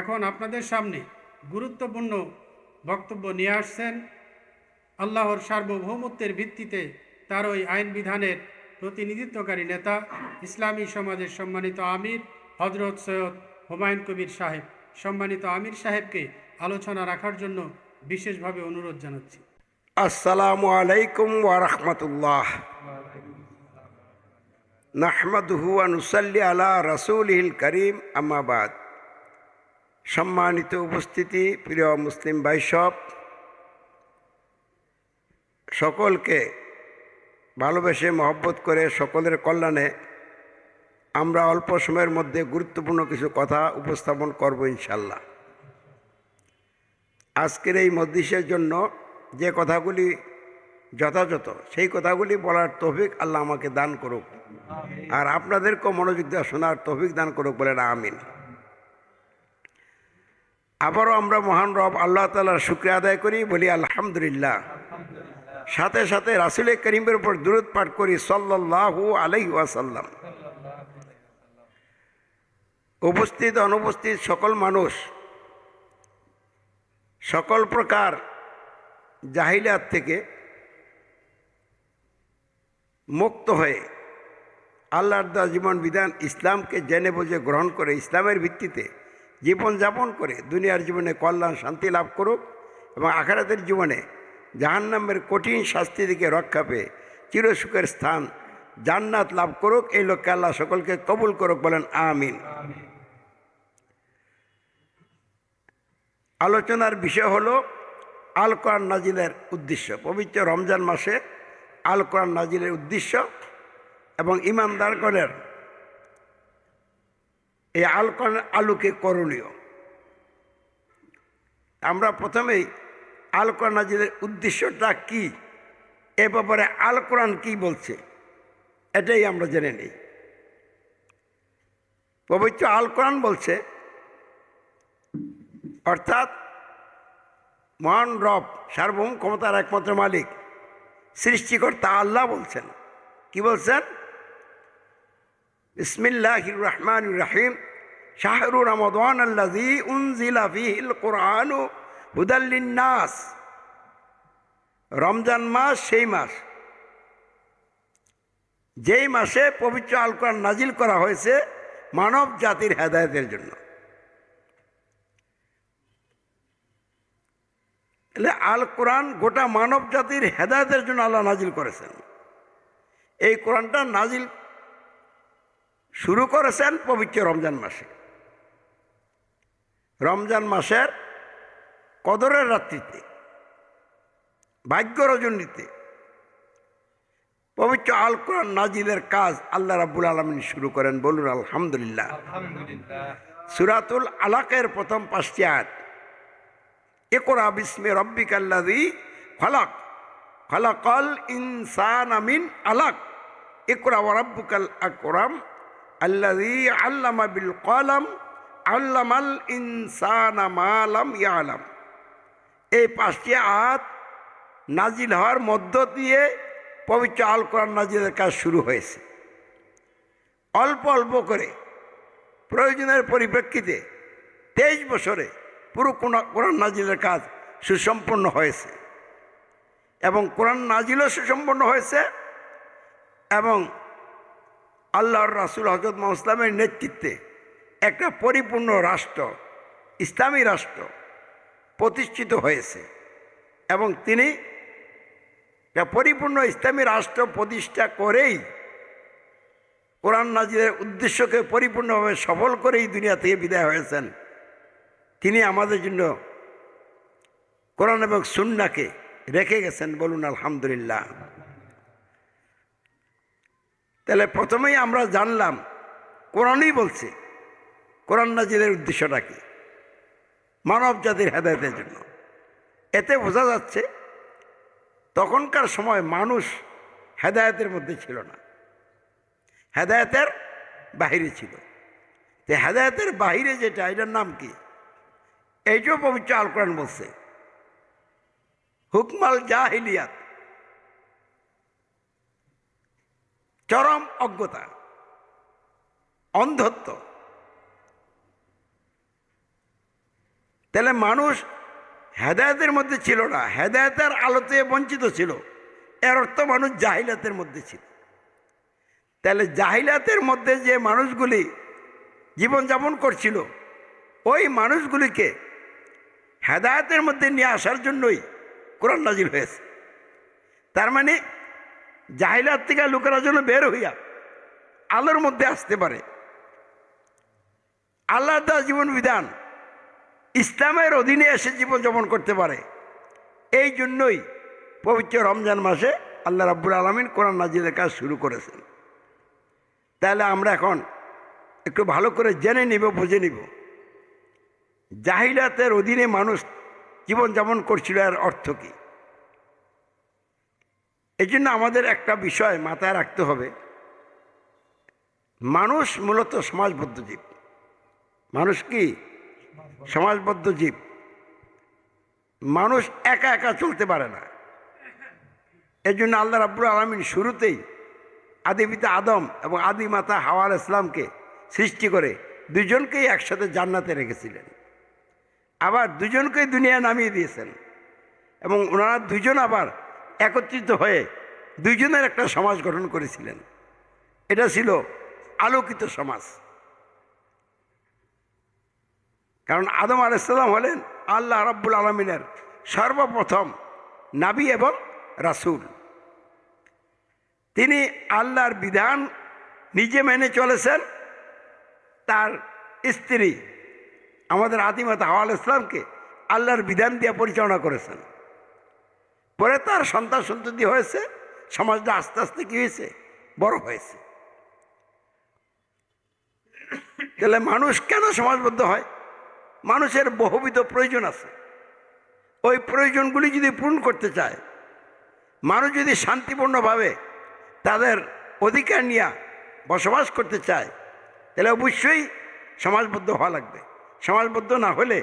এখন আপনাদের সামনে গুরুত্বপূর্ণ বক্তব্য নিয়ে আসছেন আল্লাহর সার্বভৌমত্বের ভিত্তিতে তার ওই আইন বিধানের প্রতিনিধিত্বকারী নেতা ইসলামী সমাজের সম্মানিত আমির হজরত সৈয়দ হুমায়ুন কবির সাহেব। সম্মানিত আমির সাহেবকে আলোচনা রাখার জন্য বিশেষভাবে অনুরোধ জানাচ্ছি। আসসালামু আলাইকুম ওয়া রাহমাতুল্লাহ। নাহমাদুহু ওয়া নুসাল্লি আলা রাসূলিল কারীম, আম্মা বাদ। সম্মানিত উপস্থিতি, প্রিয় মুসলিম ভাই সব, সকলকে ভালোবেসে মহব্বত করে সকলের কল্যাণে আমরা অল্প সময়ের মধ্যে গুরুত্বপূর্ণ কিছু কথা উপস্থাপন করব ইনশাল্লাহ। আজকের এই মজলিসের জন্য যে কথাগুলি যথাযথ সেই কথাগুলি বলার তৌফিক আল্লাহ আমাকে দান করুক, আর আপনাদেরকেও মনোযোগ দেওয়া শোনার তৌফিক দান করুক, বলেন আমিন। আবারও আমরা মহান রব আল্লাহ তাআলার শুকরিয়া আদায় করি, বলি আলহামদুলিল্লাহ। সাথে সাথে রাসূল করিমের উপর দুরূদ পাঠ করি সাল্লাল্লাহু আলাইহি ওয়াসাল্লাম। উপস্থিত অনুপস্থিত সকল মানুষ সকল প্রকার জাহিলিয়াত থেকে মুক্ত হয়ে আল্লাহর দেওয়া জীবন বিধান ইসলামকে জেনে বুঝে গ্রহণ করে ইসলামের ভিত্তিতে জীবনযাপন করে দুনিয়ার জীবনে কল্যাণ শান্তি লাভ করুক এবং আখিরাতের জীবনে জাহান্নামের কঠিন শাস্তি থেকে রক্ষা পেয়ে চিরসুখের স্থান জান্নাত লাভ করুক। এই লক্ষ্যে আল্লাহ সকলকে কবুল করুক, বলেন আমিন। আলোচনার বিষয় হলো আল কোরআন নাজিলের উদ্দেশ্য। পবিত্র রমজান মাসে আল কোরআন নাজিলের উদ্দেশ্য এবং ঈমানদারগণের এই আল কোরআনের আলোকে করণীয়। আমরা প্রথমেই আল কোরআন নাজিলের উদ্দেশ্যটা কি, এ ব্যাপারে আল কোরআন কি বলছে এটাই আমরা জেনে নিই। পবিত্র আল কোরআন বলছে, অর্থাৎ মহান রব সার্বভৌম ক্ষমতার একমাত্র মালিক সৃষ্টিকর্তা আল্লাহ বলছেন। কি বলছেন? বিসমিল্লাহির রহমানির রহিম, শাহরু রমাদান আল্লাযী উনজিলা ফীহিল কুরআনু হুদাল লিন্নাস। রমজান মাস সেই মাস যেই মাসে পবিত্র আল কোরআন নাজিল করা হয়েছে মানব জাতির হেদায়েতের জন্য। আল কোরআন গোটা মানব জাতির হেদায়েতের জন্য আল্লাহ নাজিল করেছেন। এই কোরআনটা নাজিল শুরু করেছেন পবিত্র রমজান মাসে। রমজান মাসের কদরের রাত্রিতে, ভাগ্য রজনীতে পবিত্র আল কোরআন নাজিলের কাজ আল্লাহ রাব্বুল আলামিন শুরু করেন। বলুন আলহামদুলিল্লাহ। সূরাতুল আলাকের প্রথম 5টি আয়াত, ইকরা বিসমি রাব্বিকাল্লাযী খালাক, খালাকাল ইনসানা মিন আলাক, ইকরা ওয়া রাব্বুকাল আকরাম আল্লাযী আল্লামা বিল কলম আল্লামাল ইনসানা মা লাম ইয়ালাম। এই 5টি আয়াত নাজিল হওয়ার মধ্য দিয়ে পবিত্র আল কোরআন নাজিলের কাজ শুরু হয়েছে। অল্প অল্প করে প্রয়োজনের পরিপ্রেক্ষিতে 23 বছরে পুরো কোরআন নাজিলের কাজ সুসম্পন্ন হয়েছে এবং কোরআন নাজিলও সুসম্পন্ন হয়েছে এবং আল্লাহর রাসূল হযরত মুহাম্মদ ইসলামের নেতৃত্বে একটা পরিপূর্ণ রাষ্ট্র, ইসলামী রাষ্ট্র প্রতিষ্ঠিত হয়েছে এবং তিনি একটা পরিপূর্ণ ইসলামী রাষ্ট্র প্রতিষ্ঠা করেই কোরআন নাজিলের উদ্দেশ্যকে পরিপূর্ণভাবে সফল করেই দুনিয়া থেকে বিদায় হয়েছেন। তিনি আমাদের জন্য কোরআন এবং সুন্নাহকে রেখে গেছেন। বলুন আলহামদুলিল্লাহ। তাহলে প্রথমেই আমরা জানলাম কোরআনই বলছে কোরআন নাজিলের উদ্দেশ্যটা কি, মানব জাতির হেদায়েতের জন্য। এতে বোঝা যাচ্ছে তখনকার সময় মানুষ হেদায়েতের মধ্যে ছিল না, হেদায়েতের বাহিরে ছিল। তো হেদায়েতের বাহিরে যেটা, এটার নাম কি? এইটাও পবিত্র আল কোরআন বলছে, হুকমাল জাহিলিয়াত, চরম অজ্ঞতা, অন্ধত্ব। তাহলে মানুষ হেদায়েতের মধ্যে ছিল না, হেদায়েতের আলোতে বঞ্চিত ছিল, এর অর্থ মানুষ জাহিলাতের মধ্যে ছিল। তাহলে জাহিলাতের মধ্যে যে মানুষগুলি জীবনযাপন করছিল, ওই মানুষগুলিকে হেদায়েতের মধ্যে নিয়ে আসার জন্যই কোরআন নাজিল হয়েছে। তার মানে জাহিলাত থেকে লোকেরা যেন বের হইয়া আলোর মধ্যে আসতে পারে, আল্লাহ দেওয়া জীবন বিধান ইসলামের অধীনে এসে জীবনযাপন করতে পারে। এই জন্যই পবিত্র রমজান মাসে আল্লাহ রাব্বুল আলামিন কোরআন নাজিলের কাজ শুরু করেছেন। তাহলে আমরা এখন একটু ভালো করে জেনে নিব, বুঝে নিব জাহিলাতের অধীনে মানুষ জীবনযাপন করছিল এর অর্থ কী। এই জন্য আমাদের একটা বিষয় মাথায় রাখতে হবে, মানুষ মূলত সমাজবদ্ধ জীব। মানুষ কি সমাজবদ্ধ জীব। মানুষ একা একা চলতে পারে না। এই জন্য আল্লাহ রাব্বুল আলামিন শুরুতেই আদি পিতা আদম এবং আদি মাতা হাওয়া আলাইহিস সালামকে সৃষ্টি করে দুজনকেই একসাথে জান্নাতে রেখেছিলেন, আবার দুজনকেই দুনিয়ায় নামিয়ে দিয়েছেন, এবং ওনারা দুজন আবার একত্রিত হয়ে দুইজনের একটা সমাজ গঠন করেছিলেন। এটা ছিল আলোকিত সমাজ। কারণ আদম আলাইহিস সালাম হলেন আল্লাহ রাব্বুল আলামিনের সর্বপ্রথম নবী এবং রাসূল। তিনি আল্লাহর বিধান নিজে মেনে চলেছেন, তার স্ত্রী আমাদের আদিমাতা হাওয়া আলাইহিস সালামকে আল্লাহর বিধান দিয়ে পরিচালনা করেছেন। পরে তার সন্তান সন্ততি হয়েছে, সমাজটা আস্তে আস্তে কী হয়েছে, বড় হয়েছে। তাহলে মানুষ কেন সমাজবদ্ধ হয়? মানুষের বহুবিধ প্রয়োজন আছে। ওই প্রয়োজনগুলি যদি পূরণ করতে চায়, মানুষ যদি শান্তিপূর্ণভাবে তাদের অধিকার নিয়ে বসবাস করতে চায়, তাহলে অবশ্যই সমাজবদ্ধ হওয়া লাগবে। সমাজবদ্ধ না হলে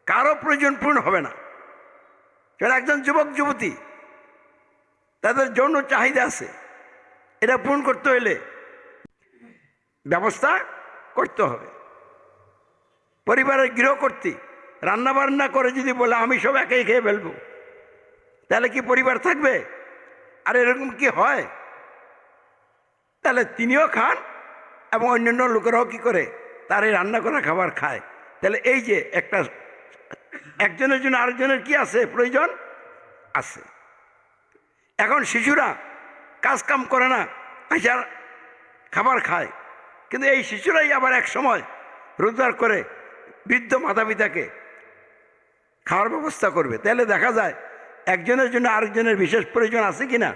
কারো প্রয়োজন পূরণ হবে না। কারণ একজন যুবক যুবতী তাদের যৌন চাহিদা আছে, এটা পূরণ করতে হলে ব্যবস্থা করতে হবে। পরিবারের গৃহকর্ত্রী রান্নাবান্না করে যদি বলে আমি সব একাই খেয়ে ফেলবো, তাহলে কি পরিবার থাকবে? আর এরকম কি হয়? তাহলে তিনিও খান এবং অন্যান্য লোকেরাও কি করে, তার এই রান্না করা খাবার খায়। তাহলে এই যে একটা একজনের জন্য আরেকজনের কি আছে, প্রয়োজন আছে। এখন শিশুরা কাজ কাম করে না, আইসার খাবার খায়, কিন্তু এই শিশুরাই আবার এক সময় রোজগার করে বৃদ্ধ মাতা পিতাকে খাওয়ার ব্যবস্থা করবে। তাহলে দেখা যায় একজনের জন্য আরেকজনের বিশেষ প্রয়োজন আছে কি না।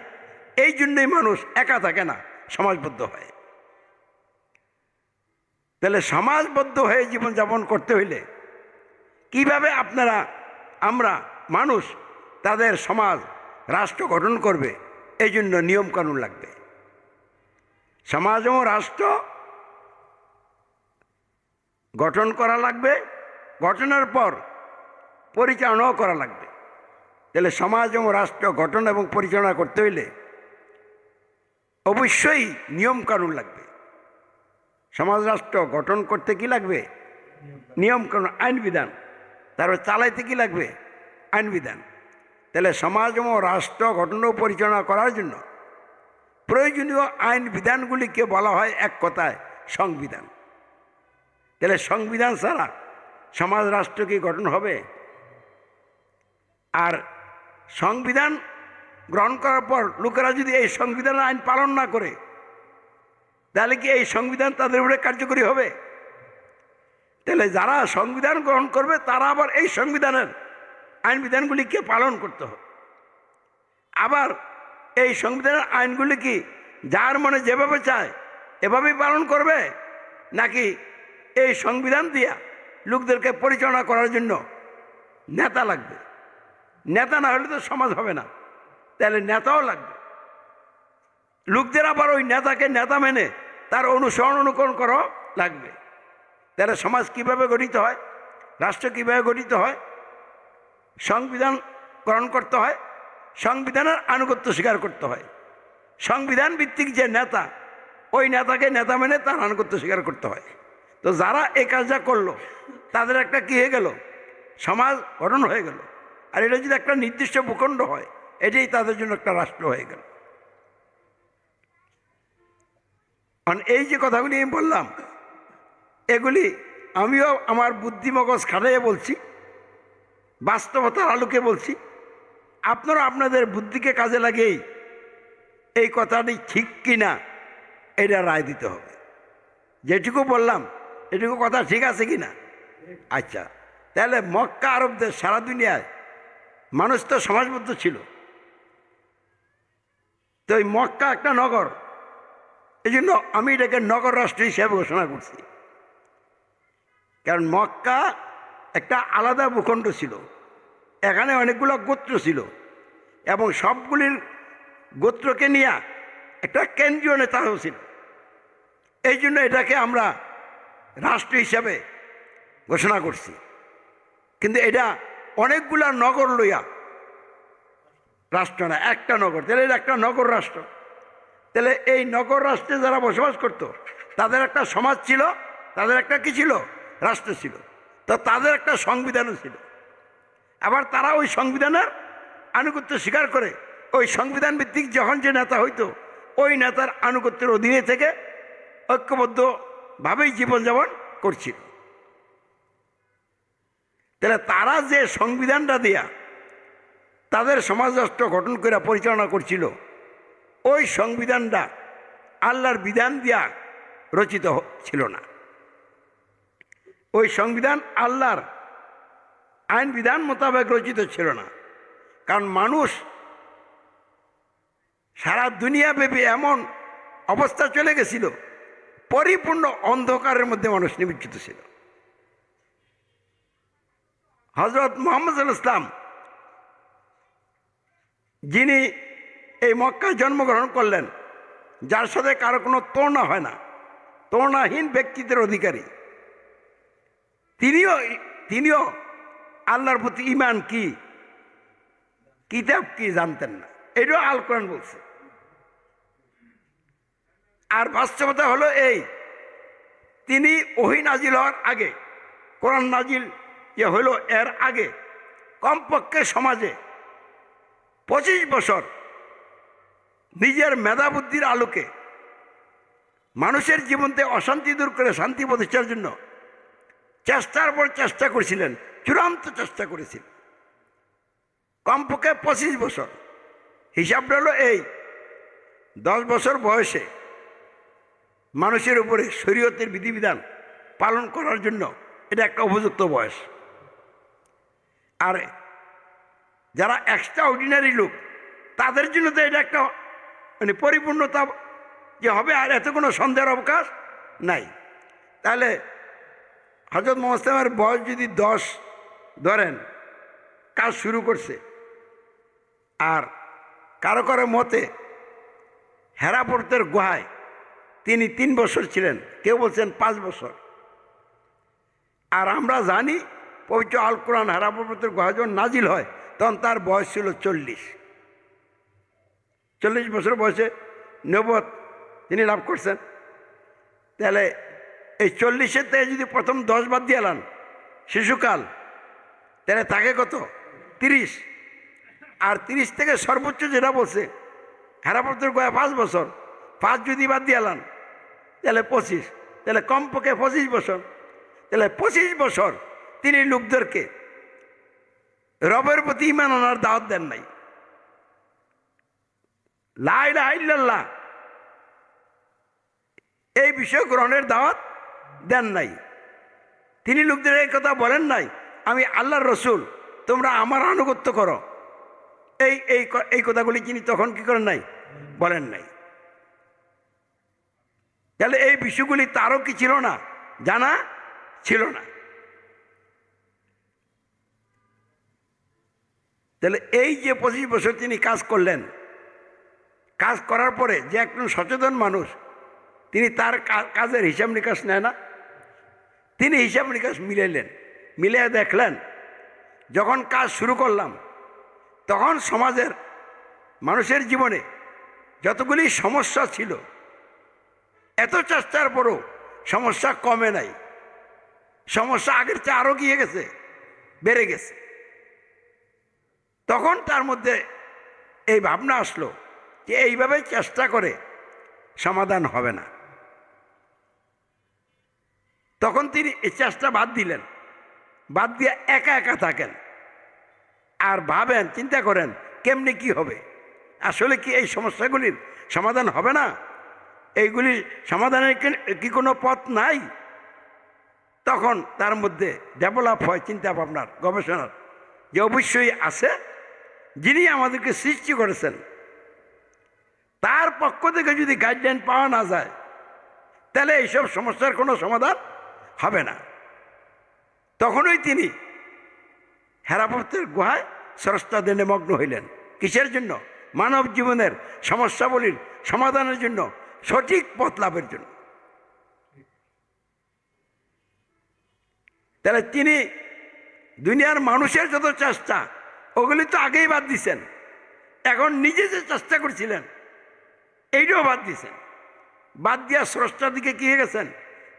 এই জন্যই মানুষ একা থাকে না, সমাজবদ্ধ হয়। তাহলে সমাজবদ্ধ হয়ে জীবনযাপন করতে হইলে কিভাবে আমরা মানুষ তাদের সমাজ রাষ্ট্র গঠন করবে, এই জন্য নিয়মকানুন লাগবে। সমাজ ও রাষ্ট্র গঠন করা লাগবে, গঠনের পর পরিচালনাও করা লাগবে। তাহলে সমাজ ও রাষ্ট্র গঠন এবং পরিচালনা করতে হইলে অবশ্যই নিয়মকানুন লাগবে। সমাজ রাষ্ট্র গঠন করতে কি লাগবে? নিয়মকানুন, আইন বিধান। তারপর চালাইতে কি লাগবে? আইন বিধান। তাহলে সমাজ ও রাষ্ট্র গঠন ও পরিচালনা করার জন্য প্রয়োজনীয় আইন বিধানগুলিকে বলা হয় এক কথায় সংবিধান। তাহলে সংবিধান ছাড়া সমাজ রাষ্ট্র কি গঠন হবে? আর সংবিধান গ্রহণ করার পর লোকেরা যদি এই সংবিধানের আইন পালন না করে, তাহলে কি এই সংবিধান তাদের উপরে কার্যকরী হবে? তাহলে যারা সংবিধান গ্রহণ করবে তারা আবার এই সংবিধানের আইন বিধানগুলিকে পালন করতে হবে। আবার এই সংবিধানের আইনগুলি কি যার মনে যেভাবে চায় এভাবেই পালন করবে, নাকি এই সংবিধান দিয়া লোকদেরকে পরিচালনা করার জন্য নেতা লাগবে? নেতা না হলে তো সমাজ হবে না, তাহলে নেতাও লাগবে। লোকদের আবার ওই নেতাকে নেতা মেনে তার অনুসরণ অনুকরণ করা লাগবে। তাহলে সমাজ কিভাবে গঠিত হয়, রাষ্ট্র কিভাবে গঠিত হয়? সংবিধান গ্রহণ করতে হয়, সংবিধানের আনুগত্য স্বীকার করতে হয়। সংবিধান ভিত্তিক যে নেতা, ওই নেতাকে নেতা মেনে তার আনুগত্য স্বীকার করতে হয়। তো তো যারা এই কাজটা করলো তাদের একটা কি হয়ে গেল, সমাজ গঠন হয়ে গেল। আর এটা যদি একটা নির্দিষ্ট ভূখণ্ড হয়, এটাই তাদের জন্য একটা রাষ্ট্র হয়ে গেল। কারণ এই যে কথাগুলি আমি বললাম, এগুলি আমিও আমার বুদ্ধিমগজ খাটাইয়ে বলছি, বাস্তবতার আলোকে বলছি। আপনারা আপনাদের বুদ্ধিকে কাজে লাগিয়েই এই কথাটি ঠিক কি না এটা রায় দিতে হবে। যেটুকু বললাম এটুকু কথা ঠিক আছে কি না? আচ্ছা, তাহলে মক্কা আরব দেশ সারা দুনিয়ায় মানুষ তো সমাজবদ্ধ ছিল। তো এই মক্কা একটা নগর, এই জন্য আমি এটাকে নগর রাষ্ট্র হিসেবে ঘোষণা করছি। কারণ মক্কা একটা আলাদা ভূখণ্ড ছিল, এখানে অনেকগুলো গোত্র ছিল এবং সবগুলির গোত্রকে নিয়ে একটা কেন্দ্রীয় নেতাও ছিল। এই জন্য এটাকে আমরা রাষ্ট্র হিসাবে ঘোষণা করছি। কিন্তু এটা অনেকগুলা নগর লইয়া রাষ্ট্র না, একটা নগর। তাহলে এটা একটা নগর রাষ্ট্র। তাহলে এই নগর রাষ্ট্রে যারা বসবাস করত তাদের একটা সমাজ ছিল, তাদের একটা কি ছিল, রাষ্ট্র ছিল। তো তাদের একটা সংবিধানও ছিল। আবার তারা ওই সংবিধানের আনুগত্য স্বীকার করে ওই সংবিধান ভিত্তিক যখন যে নেতা হইতো ওই নেতার আনুগত্যের অধীনে থেকে ঐক্যবদ্ধভাবেই জীবনযাপন করছিল। তাহলে তারা যে সংবিধানটা দিয়া তাদের সমাজ রাষ্ট্র গঠন করে পরিচালনা করছিল, ওই সংবিধানটা আল্লাহর বিধান দিয়া রচিত ছিল না। ওই সংবিধান আল্লাহর আইন বিধান মোতাবেক রচিত ছিল না। কারণ মানুষ সারা দুনিয়াব্যাপী এমন অবস্থা চলে গেছিল, পরিপূর্ণ অন্ধকারের মধ্যে মানুষ নিমজ্জিত ছিল। হযরত মুহাম্মদ সাল্লাল্লাহু আলাইহি ওয়াসাল্লাম যিনি এই মক্কায় জন্মগ্রহণ করলেন, যার সাথে কারো কোনো তুলনা হয় না, তুলনাহীন ব্যক্তিত্বের অধিকারী, তিনিও আল্লাহর প্রতি ঈমান কি, কিতাব কি জানতেন না। এটাও আল কোরআন বলছে। আর বাস্তবতা হলো এই, তিনি ওহী নাজিল হওয়ার আগে, কোরআন নাজিল যে হলো এর আগে কমপক্ষে সমাজে 25 বছর নিজের মেধাবুদ্ধির আলোকে মানুষের জীবনতে অশান্তি দূর করে শান্তি প্রতিষ্ঠার জন্য চেষ্টার পর চেষ্টা করেছিলেন, চূড়ান্ত চেষ্টা করেছিলেন। কমপক্ষে 25 বছর। হিসাবটা হলো এই, 10 বছর বয়সে মানুষের উপরে শরীয়তের বিধিবিধান পালন করার জন্য এটা একটা উপযুক্ত বয়স। আর যারা এক্সট্রা অর্ডিনারি লোক তাদের জন্য তো এটা একটা মানে পরিপূর্ণতা যে হবে, আর এত কোনো সন্দেহের অবকাশ নাই। তাহলে হযরত মুহাম্মদ সাল্লাল্লাহু আলাইহি ওয়াসাল্লামের বয়স যদি 10 ধরেন, কাজ শুরু করছে, আর কারো কারো মতে হেরাপোর্তের গুহায় তিনি 3 বছর ছিলেন, কেউ বলছেন 5 বছর। আর আমরা জানি পবিত্র আল কোরআন হেরাপোর্তের গুহা যখন নাজিল হয় তখন তার বয়স ছিল 40 বছর বয়সে নবুয়ত তিনি লাভ করছেন। তাহলে এই 40-এর থেকে যদি প্রথম 10 বাদ দিয়ে এলাম শিশুকাল, তাহলে তাকে কত, 30। আর 30 থেকে সর্বোচ্চ যেটা বলছে হেরাপোর্তের গুহায় 5 বছর, 5 যদি বাদ দিয়ে এলাম তাহলে 25, তাহলে কমপক্ষে 25 বছর। তাহলে 25 বছর তিনি লোকদেরকে রবের প্রতি ঈমান আনার দাওয়াত দেন নাই, লা ইলাহা ইল্লাল্লাহ এই বিষয় গ্রহণের দাওয়াত দেন নাই। তিনি লোকদের এই কথা বলেন নাই আমি আল্লাহর রসুল, তোমরা আমার আনুগত্য করো। এই কথাগুলি তিনি তখন কি করেন নাই, বলেন নাই। তাহলে এই বিষয়গুলি তারও কি ছিল না, জানা ছিল না। তাহলে এই যে 25 বছর তিনি কাজ করলেন, কাজ করার পরে যে একজন সচেতন মানুষ, তিনি তার কাজের হিসাব নিকাশ নেয় না, তিনি হিসাব নিকাশ মিলাইলেন, মিলিয়ে দেখলেন যখন কাজ শুরু করলাম তখন সমাজের মানুষের জীবনে যতগুলি সমস্যা ছিল, এত চেষ্টার পরও সমস্যা কমে নাই, সমস্যা আগের চেয়ে আরো গিয়ে গেছে, বেড়ে গেছে। তখন তার মধ্যে এই ভাবনা আসলো যে এইভাবে চেষ্টা করে সমাধান হবে না। তখন তিনি এই চেষ্টা বাদ দিলেন, বাদ দিয়ে একা একা থাকেন আর ভাবেন, চিন্তা করেন কেমনি কি হবে, আসলে কি এই সমস্যাগুলির সমাধান হবে না, এইগুলি সমাধানের কি কোনো পথ নাই। তখন তার মধ্যে ডেভেলপ হয় চিন্তা ভাবনার, গবেষণার, যে অবশ্যই আছে, যিনি আমাদেরকে সৃষ্টি করেছেন তার পক্ষ থেকে যদি গাইডলাইন পাওয়া না যায় তাহলে এইসব সমস্যার কোনো সমাধান হবে না। তখনই তিনি হেরাপথের গুহায় স্রষ্টা ধ্যানে মগ্ন হইলেন। কিসের জন্য? মানব জীবনের সমস্যাবলীর সমাধানের জন্য, সঠিক পথ লাভের জন্য। তাহলে তিনি দুনিয়ার মানুষের যত চেষ্টা ওগুলি তো আগেই বাদ দিছেন, এখন নিজে যে চেষ্টা করছিলেন এইটাও বাদ দিছেন। বাদ দিয়া স্রষ্টার দিকে কি হয়ে গেছেন?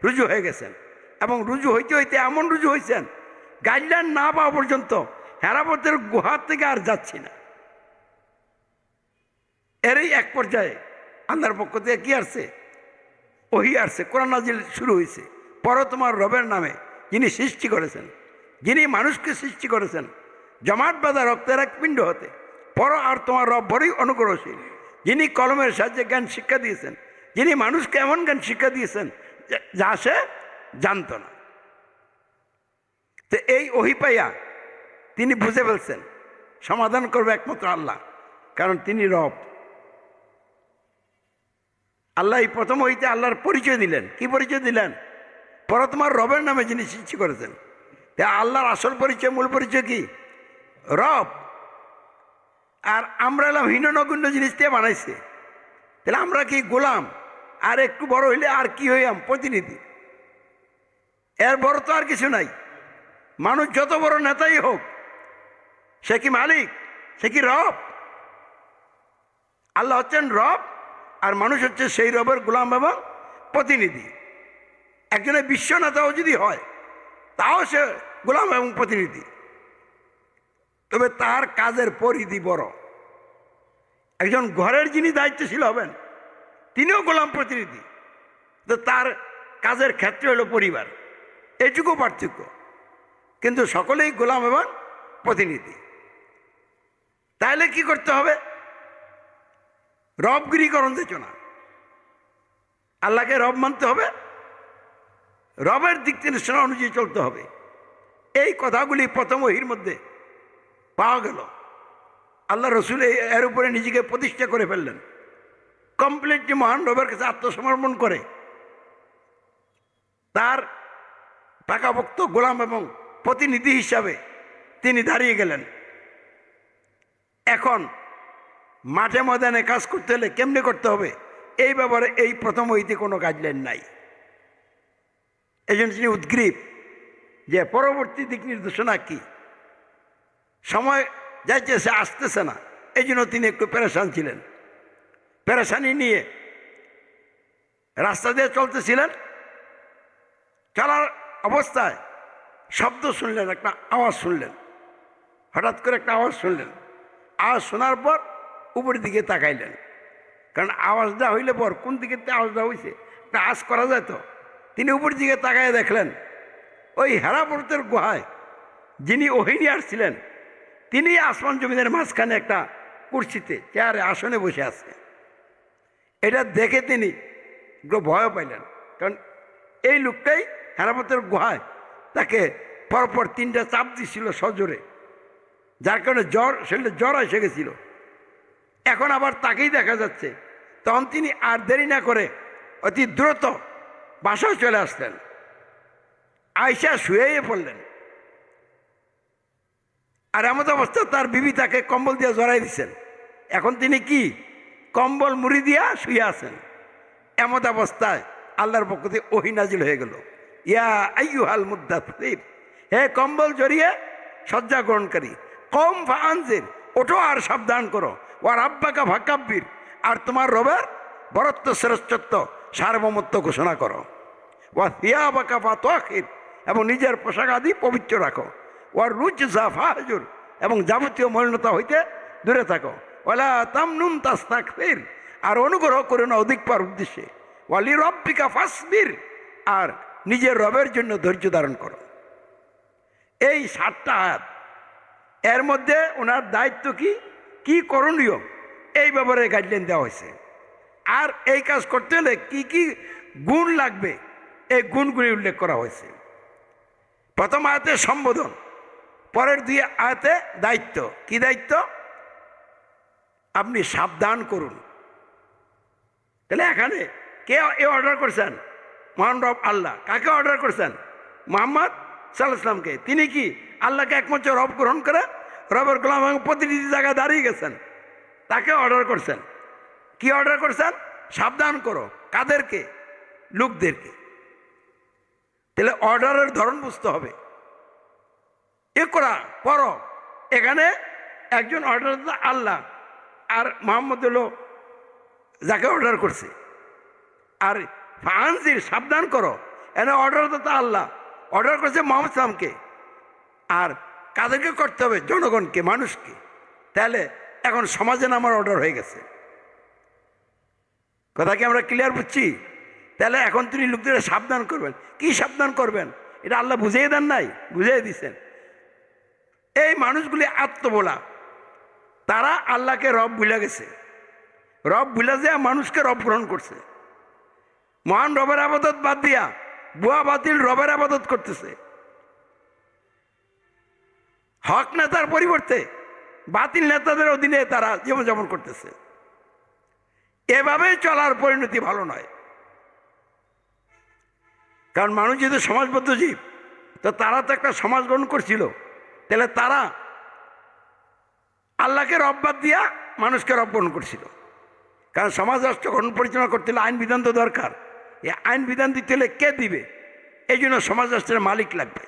রুজু হয়ে গেছেন। এবং রুজু হইতে হইতে এমন রুজু হয়েছেন, গাইডলাইন না পাওয়া পর্যন্ত হেরাপথের গুহার থেকে আর যাচ্ছি না। এরই এক পর্যায়ে আল্লাহর পক্ষ থেকে কি আসছে? ওহী আসছে, কোরআন নাজিল শুরু হয়েছে। পরো তোমার রবের নামে, যিনি সৃষ্টি করেছেন, যিনি মানুষকে সৃষ্টি করেছেন জমাট বাঁধা রক্তের এক পিণ্ড হতে। পরো আর তোমার রব বড়ই অনুগ্রহশীল, যিনি কলমের সাহায্যে জ্ঞান শিক্ষা দিয়েছেন, যিনি মানুষকে এমন জ্ঞান শিক্ষা দিয়েছেন যা সে জানত না। তো এই ওহী পাইয়া তিনি বুঝে ফেলছেন সমাধান করবে একমাত্র আল্লাহ, কারণ তিনি রব। আল্লাহ এই প্রথম হইতে আল্লাহর পরিচয় দিলেন। কি পরিচয় দিলেন? পরে তোমার রবের নামে যিনি সৃষ্টি করেছেন। আল্লাহর আসল পরিচয়, মূল পরিচয় কি? রব। আর আমরা এলাম হীননগণ্য জিনিস দিয়ে বানাইছে। তাহলে আমরা কি গোলাম? আর একটু বড় হইলে আর কি হইলাম? প্রতিনিধি। এর বড় তো আর কিছু নাই। মানুষ যত বড় নেতাই হোক, সে কি মালিক? সে কি রব? আল্লাহ হচ্ছেন রব, আর মানুষ হচ্ছে সেই রবের গোলাম এবং প্রতিনিধি। একজনের বিশ্ব নেতাও যদি হয় তাও সে গোলাম এবং প্রতিনিধি, তবে তার কাজের পরিধি বড়। একজন ঘরের যিনি দায়িত্বশীল হবেন তিনিও গোলাম প্রতিনিধি, তো তার কাজের ক্ষেত্রে হলো পরিবার। এইটুকু পার্থক্য, কিন্তু সকলেই গোলাম এবং প্রতিনিধি। তাহলে কি করতে হবে? রবগিরিকরণ যেত না, আল্লাহকে রব মানতে হবে, রবের দিক নির্দেশনা অনুযায়ী চলতে হবে। এই কথাগুলি প্রথম ওহীর মধ্যে পাওয়া গেল। আল্লাহ রসুল এর উপরে নিজেকে প্রতিষ্ঠা করে ফেললেন, কমপ্লিটলি মহান রবের কাছে আত্মসমর্পণ করে তার পাকাপোক্ত গোলাম এবং প্রতিনিধি হিসাবে তিনি দাঁড়িয়ে গেলেন। এখন মাঠে ময়দানে কাজ করতে হলে কেমনে করতে হবে এই ব্যাপারে এই প্রথম ওহীতে কোনো গাইডলাইন নাই। এই জন্য তিনি উদ্গ্রীব যে পরবর্তী দিক নির্দেশনা কি। সময় যাইতেছে, আসতেছে না, এই জন্য তিনি একটু পেরেশান ছিলেন। পেরেশানি নিয়ে রাস্তা দিয়ে চলতেছিলেন। চলার অবস্থায় শব্দ শুনলেন, একটা আওয়াজ শুনলেন। হঠাৎ করে একটা আওয়াজ শুনলেন। আওয়াজ শোনার পর উপরের দিকে তাকাইলেন, কারণ আওয়াজটা হইলে পর কোন দিকে আওয়াজটা হয়েছে তা আজ করা যায়। তো তিনি উপরের দিকে তাকায় দেখলেন ওই হেরাপথের গুহায় যিনি ওহী নিয়ে আসছিলেন তিনি আসমান জমিনের মাঝখানে একটা কুর্সিতে, চেয়ারে, আসনে বসে আছে। এটা দেখে তিনি একটু ভয় পাইলেন, কারণ এই লোকটাই হেরাপথের গুহায় তাকে পরপর 3টা চাপ দিচ্ছিল সজোরে, যার কারণে শরীরে জ্বর এসে গেছিল। এখন আবার তাকেই দেখা যাচ্ছে। তখন তিনি আর দেরি না করে অতি দ্রুত বাসায় চলে আসলেন। আয়সা শুয়েই পড়লেন। আর এমন অবস্থা তার বিবি তাকে কম্বল দিয়ে জড়াই দিচ্ছেন। এখন তিনি কি কম্বল মুড়ি দিয়া শুয়ে আছেন। এমন অবস্থায় আল্লাহর পক্ষ থেকে ওহী নাজিল হয়ে গেল, ইয়া আইয়ুহাল মুদ্দাথির, হে কম্বল জড়িয়ে শয্যা গ্রহণকারী, কম ফাআনজির, ওঠো আর সাবধান করো, ওয়া রাব্বাকা ফাকাব্বির, আর তোমার রবের বরত্ব, শ্রেষ্ঠত্ব, সার্বভৌমত্ব ঘোষণা করো, ওয়া থিয়াবাকা ফাতাহির, এবং নিজের পোশাক আদি পবিত্র রাখো। ওয়ার রুজ ফাহাজুর, এবং যাবতীয় মলিনতা হইতে দূরে থাকো। ওয়ালা তামনুন তাস্তাকবির, আর অনুগ্রহ করো না অধিক পাওয়ার উদ্দেশ্যে। ওয়ালি রব্বিকা ফাসবির, আর নিজের রবের জন্য ধৈর্য ধারণ করো। এই 7টা আয়াত, এর মধ্যে ওনার দায়িত্ব কি কি করণীয় এই ব্যাপারে গাইডলাইন দেওয়া হয়েছে। আর এই কাজ করতে হলে কি কি গুণ লাগবে এই গুণগুলি উল্লেখ করা হয়েছে। প্রথম আয়াতে সম্বোধন, পরের 2 আয়াতে দায়িত্ব। কি দায়িত্ব? আপনি সাবধান করুন। তাহলে এখানে কে এ অর্ডার করছেন? মহান রব আল্লাহ। কাকে অর্ডার করছেন? মুহাম্মদ সাল্লাল্লাহু আলাইহি ওয়াসাল্লামকে। তিনি কি আল্লাহকে একমাত্র রব গ্রহণ করে রবের গোলাম এবং প্রতিনিধি জায়গায় দাঁড়িয়ে গেছেন, তাকে অর্ডার করছেন। কি অর্ডার করছেন? সাবধান করো। কাদেরকে? লোকদেরকে। তাহলে অর্ডারের ধরন বুঝতে হবে। এ করা পড়ো, এখানে একজন অর্ডার আল্লাহ, আর মোহাম্মদ হলো যাকে অর্ডার করছে। আর ফানজির সাবধান করো, এনে অর্ডার তো আল্লাহ, অর্ডার করছে মোহাম্মদ সালামকে। আর কাদেরকে করতে হবে? জনগণকে, মানুষকে। তাহলে এখন সমাজে নামার অর্ডার হয়ে গেছে। কথা কি আমরা ক্লিয়ার বুঝছি? তাহলে এখন তিনি লোকদের সাবধান করবেন। কি সাবধান করবেন? এটা আল্লাহ বুঝিয়ে দেন নাই? বুঝিয়ে দিচ্ছেন। এই মানুষগুলি আত্মবোলা, তারা আল্লাহকে রব ভুলে গেছে। রব ভুলে যে মানুষকে রব গ্রহণ করছে। মহান রবের আবাদত বাদ দিয়া বুয়া বাতিল রবের আবাদত করতেছে। হক নেতার পরিবর্তে বাতিল নেতাদের অধীনে তারা জীবনযাপন করতেছে। এভাবে চলার পরিণতি ভালো নয়। কারণ মানুষ যেহেতু সমাজবদ্ধ জীব, তো তারা তো একটা সমাজ গ্রহণ করছিল। তাহলে তারা আল্লাহকে রব বাদ দিয়া মানুষকে রব গ্রহণ করছিল। কারণ সমাজ রাষ্ট্র গঠন পরিচালনা করতে হলে আইন বিধান তো দরকার। এই আইন বিধান দিতে হলে কে দিবে? এই জন্য সমাজ রাষ্ট্রের মালিক লাগবে।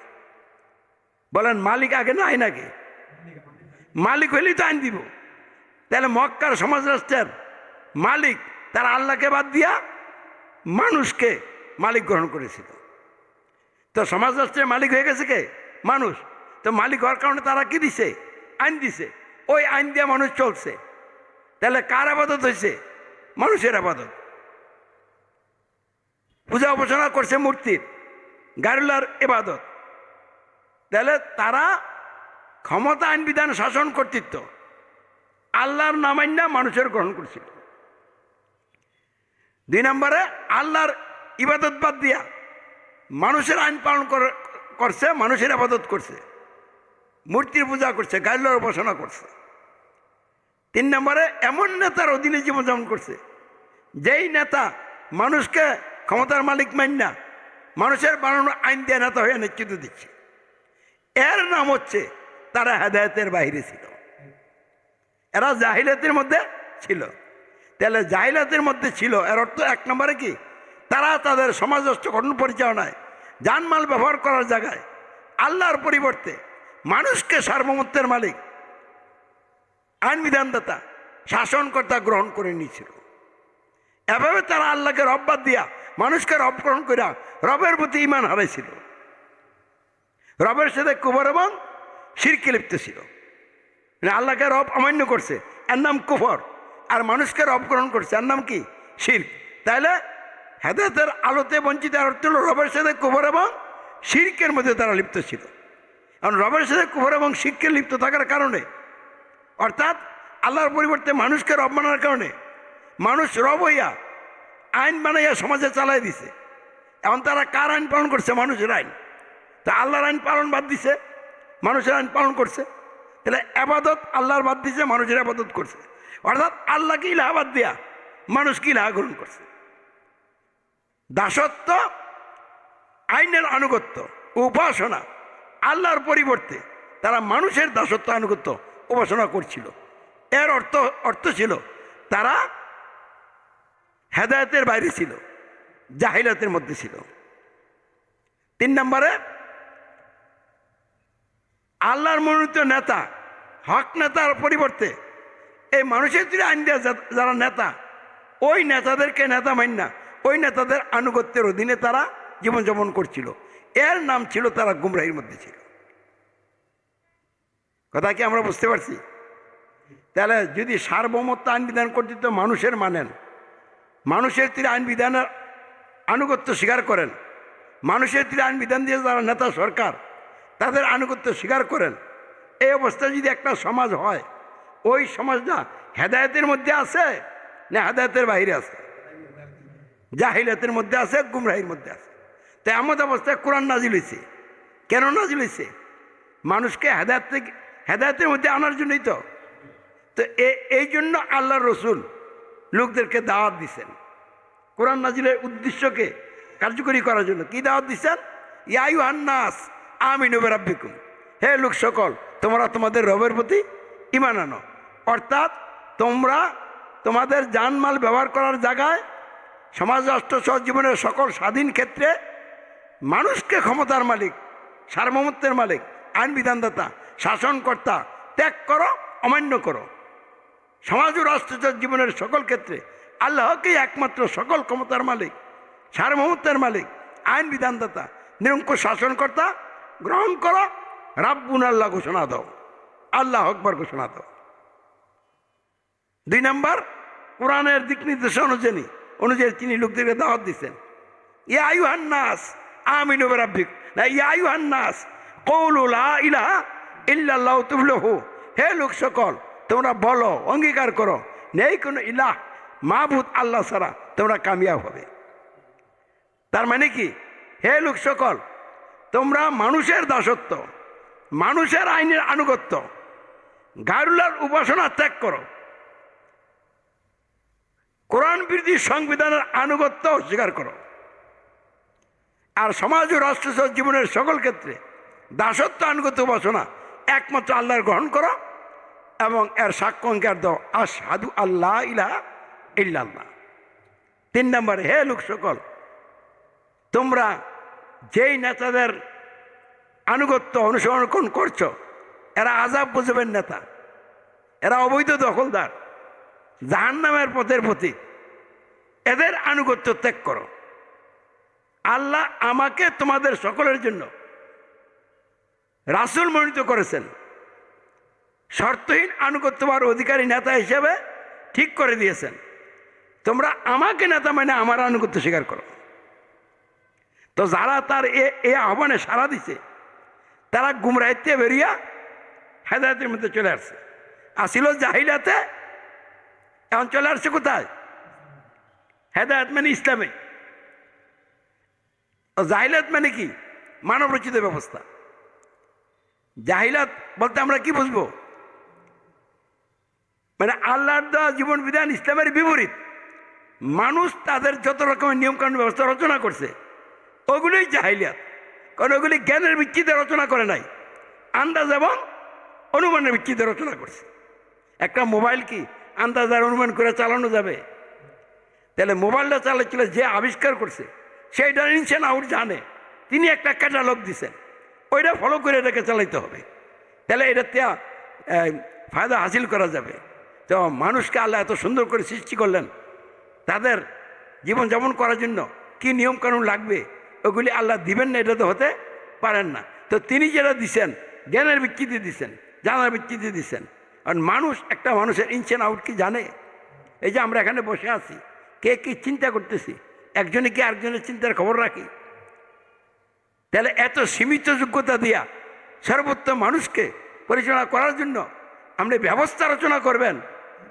বলেন মালিক আগে না আইন আগে? মালিক হইলেই তো আইন দিব। তাহলে মক্কার সমাজ রাষ্ট্রের মালিক তারা আল্লাহকে বাদ দিয়া মানুষকে মালিক গ্রহণ করেছিল। তো সমাজ রাষ্ট্রের মালিক হয়ে গেছে কে? মানুষ। তো মালিক হওয়ার কারণে তারা কি দিছে? আইন দিছে। ওই আইন দিয়ে মানুষ চলছে। তাহলে কার আবাদত হয়েছে? মানুষের আবাদত। পূজা উপাসনা করছে মূর্তির, গারুলার ইবাদত। তাহলে তারা ক্ষমতা, আইন বিধান, শাসন, কর্তৃত্ব আল্লাহর নামান্যা মানুষের গ্রহণ করছিল। 2 নম্বরে আল্লাহর ইবাদত বাদ দিয়া মানুষের আইন পালন করছে, মানুষের আবাদত করছে, মূর্তির পূজা করছে, গারুলার উপাসনা করছে। 3 নম্বরে এমন নেতার অধীনে জীবনযাপন করছে যেই নেতা মানুষকে ক্ষমতার মালিক মান্য না, মানুষের বানানো আইন দিয়ে নেতা হয়ে নেতৃত্ব দিচ্ছে। এর নাম হচ্ছে তারা হেদায়েতের বাইরে ছিল। এরা জাহিলাতের মধ্যে ছিল। তাহলে জাহিলাতের মধ্যে ছিল এর অর্থ 1 নম্বরে কি? তারা তাদের সমাজ রাষ্ট্র গঠন পরিচালনায় জানমাল ব্যবহার করার জায়গায় আল্লাহর পরিবর্তে মানুষকে সার্বভৌমত্বের মালিক, আইন বিধানদাতা, শাসনকর্তা গ্রহণ করে নিয়েছিল। এভাবে তারা আল্লাহকে রব বাদ দিয়া মানুষকে রব গ্রহণ করিয়া রবের প্রতি ঈমান হারাইছিল। রবের সাথে কুফর এবং শিরকে লিপ্ত ছিল। মানে আল্লাহকে রব অমান্য করছে, এর নাম কুফর। আর মানুষকে রব গ্রহণ করছে, এর নাম কি? শিরক। তাহলে হেদায়েতের আলোতে বঞ্চিত অর্থ হল রবের সাথে কুফর এবং শিরকের মধ্যে তারা লিপ্ত ছিল। কারণ রবের সাথে কুফর এবং শিরকে লিপ্ত থাকার কারণে, অর্থাৎ আল্লাহর পরিবর্তে মানুষকে রব মানার কারণে মানুষ রব হইয়া আইন বানাইয়া সমাজে চালাই দিছে। এখন তারা কার আইন পালন করছে? মানুষের আইন। তা আল্লাহর আইন পালন বাদ দিছে, মানুষের আইন পালন করছে। তাহলে আবাদত আল্লাহর বাদ দিছে, মানুষের আবাদত করছে। অর্থাৎ আল্লাহকে ইলাহা বাদ দিয়া মানুষকে ইলাহা গ্রহণ করছে। দাসত্ব, আইনের আনুগত্য, উপাসনা আল্লাহর পরিবর্তে তারা মানুষের দাসত্ব, আনুগত্য, উপাসনা করছিল। এর অর্থ ছিল তারা হেদায়েতের বাইরে ছিল, জাহিলাতের মধ্যে ছিল। 3 নম্বরে আল্লাহর মনোনীত নেতা, হক নেতার পরিবর্তে এই মানুষের যদি আইন দেওয়া যারা নেতা, ওই নেতাদেরকে নেতা মান্য, ওই নেতাদের আনুগত্যের অধীনে তারা জীবনযাপন করছিল। এর নাম ছিল তারা গুমরাহির মধ্যে ছিল। কথা কি আমরা বুঝতে পারছি? তাহলে যদি সার্বভৌমত্ব আইন বিধান কর্তৃত্ব মানুষের মানেন, মানুষের তীরে আইন বিধানের আনুগত্য স্বীকার করেন, মানুষের তীরে আইন বিধান দিয়ে যারা নেতা সরকার তাদের আনুগত্য স্বীকার করেন, এই অবস্থায় যদি একটা সমাজ হয়, ওই সমাজটা হেদায়েতের মধ্যে আছে না হেদায়েতের বাইরে আছে? জাহিলিয়াতের মধ্যে আছে, গুমরাহির মধ্যে আছে। তো এমন অবস্থায় কোরআন নাজিল হয়েছে। কেন নাজিল হয়েছে? মানুষকে হেদায়েতের মধ্যে আনার জন্যই তো। তো এই জন্য আল্লাহ রসুল লোকদেরকে দাওয়াত দিচ্ছেন কোরআন নাজিলের উদ্দেশ্যকে কার্যকরী করার জন্য। কি দাওয়াত দিচ্ছেন? ইয়া আইয়ুহান নাস আমিনু বিরাব্বিকুম, হে লোক সকল তোমরা তোমাদের রবের প্রতি ঈমান আনো। অর্থাৎ তোমরা তোমাদের জানমাল ব্যবহার করার জায়গায় সমাজ রাষ্ট্র সহ জীবনের সকল স্বাধীন ক্ষেত্রে মানুষকে ক্ষমতার মালিক, সার্বভৌমত্বের মালিক, আইন বিধানদাতা, শাসনকর্তা ত্যাগ করো, অমান্য করো। সমাজ ও রাষ্ট্র জীবনের সকল ক্ষেত্রে আল্লাহকেই একমাত্র সকল ক্ষমতার মালিক, সার্বভৌমত্বের মালিক, আইন বিধানদাতা, নিরঙ্কুশ শাসনকর্তা গ্রহণ করো। রাব্বুন আল্লাহ ঘোষণা দাও, আল্লাহ আকবার ঘোষণা দাও। 2 নম্বর, কোরআনের দিক নির্দেশ অনুযায়ী তিনি লোকদেরকে দাওয়াত দিচ্ছেন। ইয়া আইয়ুহান নাস আমিনু বিরাব্বিকুম, না ইয়া আইয়ুহান নাস কওলু লা ইলাহা ইল্লাল্লাহু তুফলিহু, হে লোক সকল তোমরা বলো, অঙ্গীকার করো নেই কোনো ইলাহ মাবুদ আল্লাহ ছাড়া, তোমরা কামিয়াব হবে। তার মানে কি? হে লোক সকল তোমরা মানুষের দাসত্ব, মানুষের আইনের আনুগত্য, গায়রুল্লাহর উপাসনা ত্যাগ করো, কোরআন বিরোধী সংবিধানের আনুগত্য অস্বীকার করো, আর সমাজ ও রাষ্ট্র জীবনের সকল ক্ষেত্রে দাসত্ব আনুগত্য উপাসনা একমাত্র আল্লাহর গ্রহণ করো এবং এর সাক্ষ্য অঙ্গীকার দাও, আশহাদু আল্লাহ ইলাহা ইল্লাল্লাহ। 3 নম্বরে, হে লোক সকল তোমরা যেই নেতাদের আনুগত্য অনুসরণ করছো এরা আযাব বুঝবেন নেতা, এরা অবৈধ দখলদার, জাহান্নামের পথের প্রতীক, এদের আনুগত্য ত্যাগ করো। আল্লাহ আমাকে তোমাদের সকলের জন্য রাসূল মনোনীত করেছেন, শর্তহীন আনুগত্য পাওয়ার অধিকারী নেতা হিসেবে ঠিক করে দিয়েছেন। তোমরা আমাকে নেতা মানে আমার আনুগত্য স্বীকার করো। তো যারা তার এ আহ্বানে সাড়া দিছে তারা গুমরাহিতে বেরিয়া হেদায়েতের মধ্যে চলে আসছে। আসিল জাহিলিয়াতে, এখন চলে আসছে কোথায়? হেদায়েত মানে ইসলামে। জাহিলিয়াত মানে কি? মানব রচিত ব্যবস্থা। জাহিলিয়াত বলতে আমরা কি বুঝবো? মানে আল্লাহর দেওয়া জীবন বিধান ইসলামের বিপরীত। মানুষ তাদের যত রকমের নিয়মকানুন ব্যবস্থা রচনা করছে ওগুলোই জাহিলিয়াত। কারণ ওগুলি জ্ঞানের ভিত্তিতে রচনা করে নাই, আন্দাজ এবং অনুমানের ভিত্তিতে রচনা করছে। একটা মোবাইল কি আন্দাজ আর অনুমান করে চালানো যাবে? তাহলে মোবাইলটা চালাচ্ছিল যে আবিষ্কার করছে সেইটা ইনস অ্যান্ড আউট জানে, তিনি একটা ক্যাটালগ দিছেন, ওইটা ফলো করে এটাকে চালাইতে হবে। তাহলে এটাতে ফায়দা হাসিল করা যাবে। তো মানুষকে আল্লাহ এত সুন্দর করে সৃষ্টি করলেন, তাদের জীবনযাপন করার জন্য কি নিয়মকানুন লাগবে ওগুলি আল্লাহ দিবেন না, এটা তো হতে পারেন না। তো তিনি যেটা দিছেন জ্ঞানের ভিত্তিতে দিছেন, জানার ভিত্তিতে দিছেন। আর মানুষ একটা মানুষের ইনস অ্যান্ড আউট কি জানে? এই যে আমরা এখানে বসে আছি, কে কি চিন্তা করতেছি, একজনে কি আরেকজনের চিন্তার খবর রাখি? তাহলে এত সীমিত যোগ্যতা দিয়া সর্বোত্তম মানুষকে পরিচালনা করার জন্য আপনি ব্যবস্থা রচনা করবেন,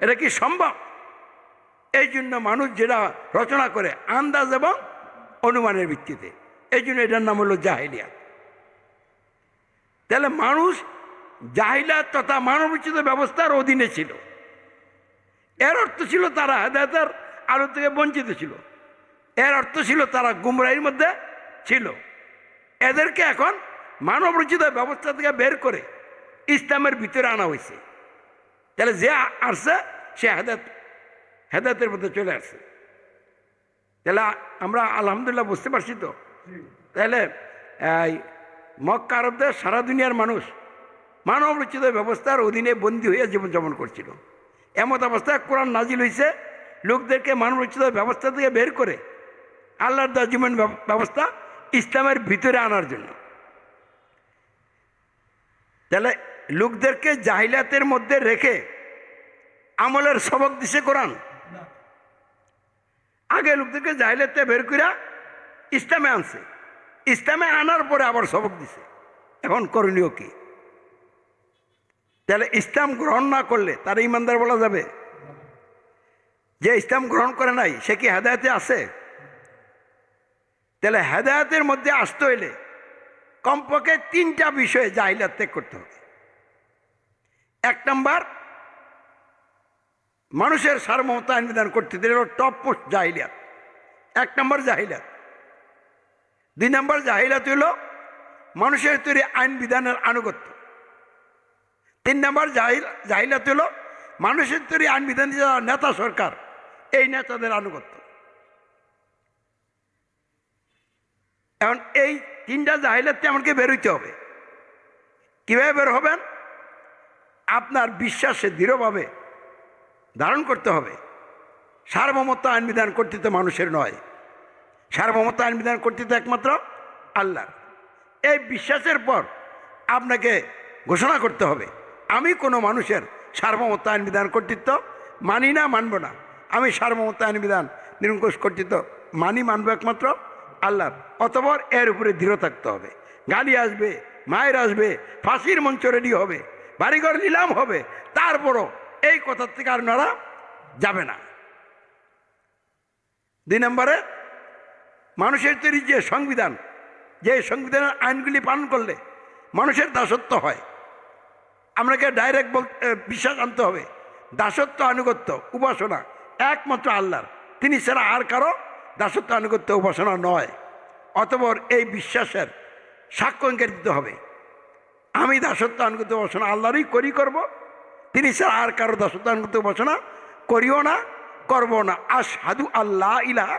এটা কি সম্ভব? এই জন্য মানুষ যেটা রচনা করে আন্দাজ এবং অনুমানের ভিত্তিতে, এই জন্য এটার নাম হলো জাহিলিয়াত। তাহলে মানুষ জাহিলিয়াত তথা মানবরচিত ব্যবস্থার অধীনে ছিল। এর অর্থ ছিল তারা হেদায়েতের আলো থেকে বঞ্চিত ছিল, এর অর্থ ছিল তারা গুমরাহির মধ্যে ছিল। এদেরকে এখন মানবরচিত ব্যবস্থা থেকে বের করে ইসলামের ভিতরে আনা হয়েছে। তাহলে যে আসছে সে হেদায়েতের মধ্যে চলে আসছে। তাহলে আমরা আলহামদুলিল্লাহ বুঝতে পারছি তো। তাহলে মক্কা আরবদের সারা দুনিয়ার মানুষ মানবরচিত ব্যবস্থার অধীনে বন্দী হয়ে জীবনযাপন করছিল। এমত অবস্থায় কোরআন নাজিল হয়েছে লোকদেরকে মানবরচিত ব্যবস্থা থেকে বের করে আল্লাহর দেওয়া জীবন ব্যবস্থা ইসলামের ভিতরে আনার জন্য। তাহলে লোকদেরকে জাহিলাতের মধ্যে রেখে আমলের সবক দিছে কোরআন। আগে লোকদেরকে জাহিলাতে বের করে ইসলামে আনছে, ইসলামে আনার পরে আবার সবক দিছে। এখন করণীয় কি? তাহলে ইসলাম গ্রহণ না করলে তার ইমানদার বলা যাবে? যে ইসলাম গ্রহণ করে নাই সে কি হেদায়েতে আছে? তাহলে হেদায়েতের মধ্যে আসতে হইলে কমপক্ষে 3টা বিষয়ে জাহিলাত ত্যাগ করতে হবে। 1 নম্বর, মানুষের সার্বভৌমত্ব আইন বিধান করতে দিলে টপ মোস্ট জাহিলিয়াত, 1 নম্বর জাহিলাত। 2 নম্বর জাহিলাত হইল মানুষের তৈরি আইন বিধানের আনুগত্য। 3 নম্বর জাহিলাত হইল মানুষের তৈরি আইন বিধান যারা নেতা সরকার, এই নেতাদের আনুগত্য। এখন এই 3টা জাহিলাতে আমাকে বেরোইতে হবে। কীভাবে বের হবেন? আপনার বিশ্বাসে দৃঢ়ভাবে ধারণ করতে হবে সার্বভৌমত্ব আইন বিধান কর্তৃত্ব মানুষের নয়, সার্বভৌমত্ব আইন বিধান কর্তৃত্ব একমাত্র আল্লাহর। এই বিশ্বাসের পর আপনাকে ঘোষণা করতে হবে আমি কোনো মানুষের সার্বভৌমত্ব আইন বিধান কর্তৃত্ব মানি না, মানব না। আমি সার্বভৌমত্ব আইন বিধান নিরঙ্কুশ কর্তৃত্ব মানব একমাত্র আল্লাহর। অতঃপর এর উপরে দৃঢ় থাকতে হবে। গালি আসবে, মায়ের আসবে, ফাঁসির মঞ্চ রেডি হবে, বাড়িঘর নিলাম হবে, তারপরও এই কথার থেকে আর নড়া যাবে না। 2 নম্বরে, মানুষের তৈরি যে সংবিধান, যে সংবিধানের আইনগুলি পালন করলে মানুষের দাসত্ব হয়, আপনাকে ডাইরেক্ট বিশ্বাস আনতে হবে দাসত্ব আনুগত্য উপাসনা একমাত্র আল্লাহর, তিনি ছাড়া আর কারো দাসত্ব আনুগত্য উপাসনা নয়। অতঃপর এই বিশ্বাসের সাক্ষ্য অঙ্গীকার দিতে হবে আমি দাসত্ব আনুগত্য উপাসনা আল্লাহরই করব, তিনি ছাড়া আর কারো দাসত্ব আনুগত্য উপাসনা করিও না, করব না। আশহাদু আল্লাহ ইলাহা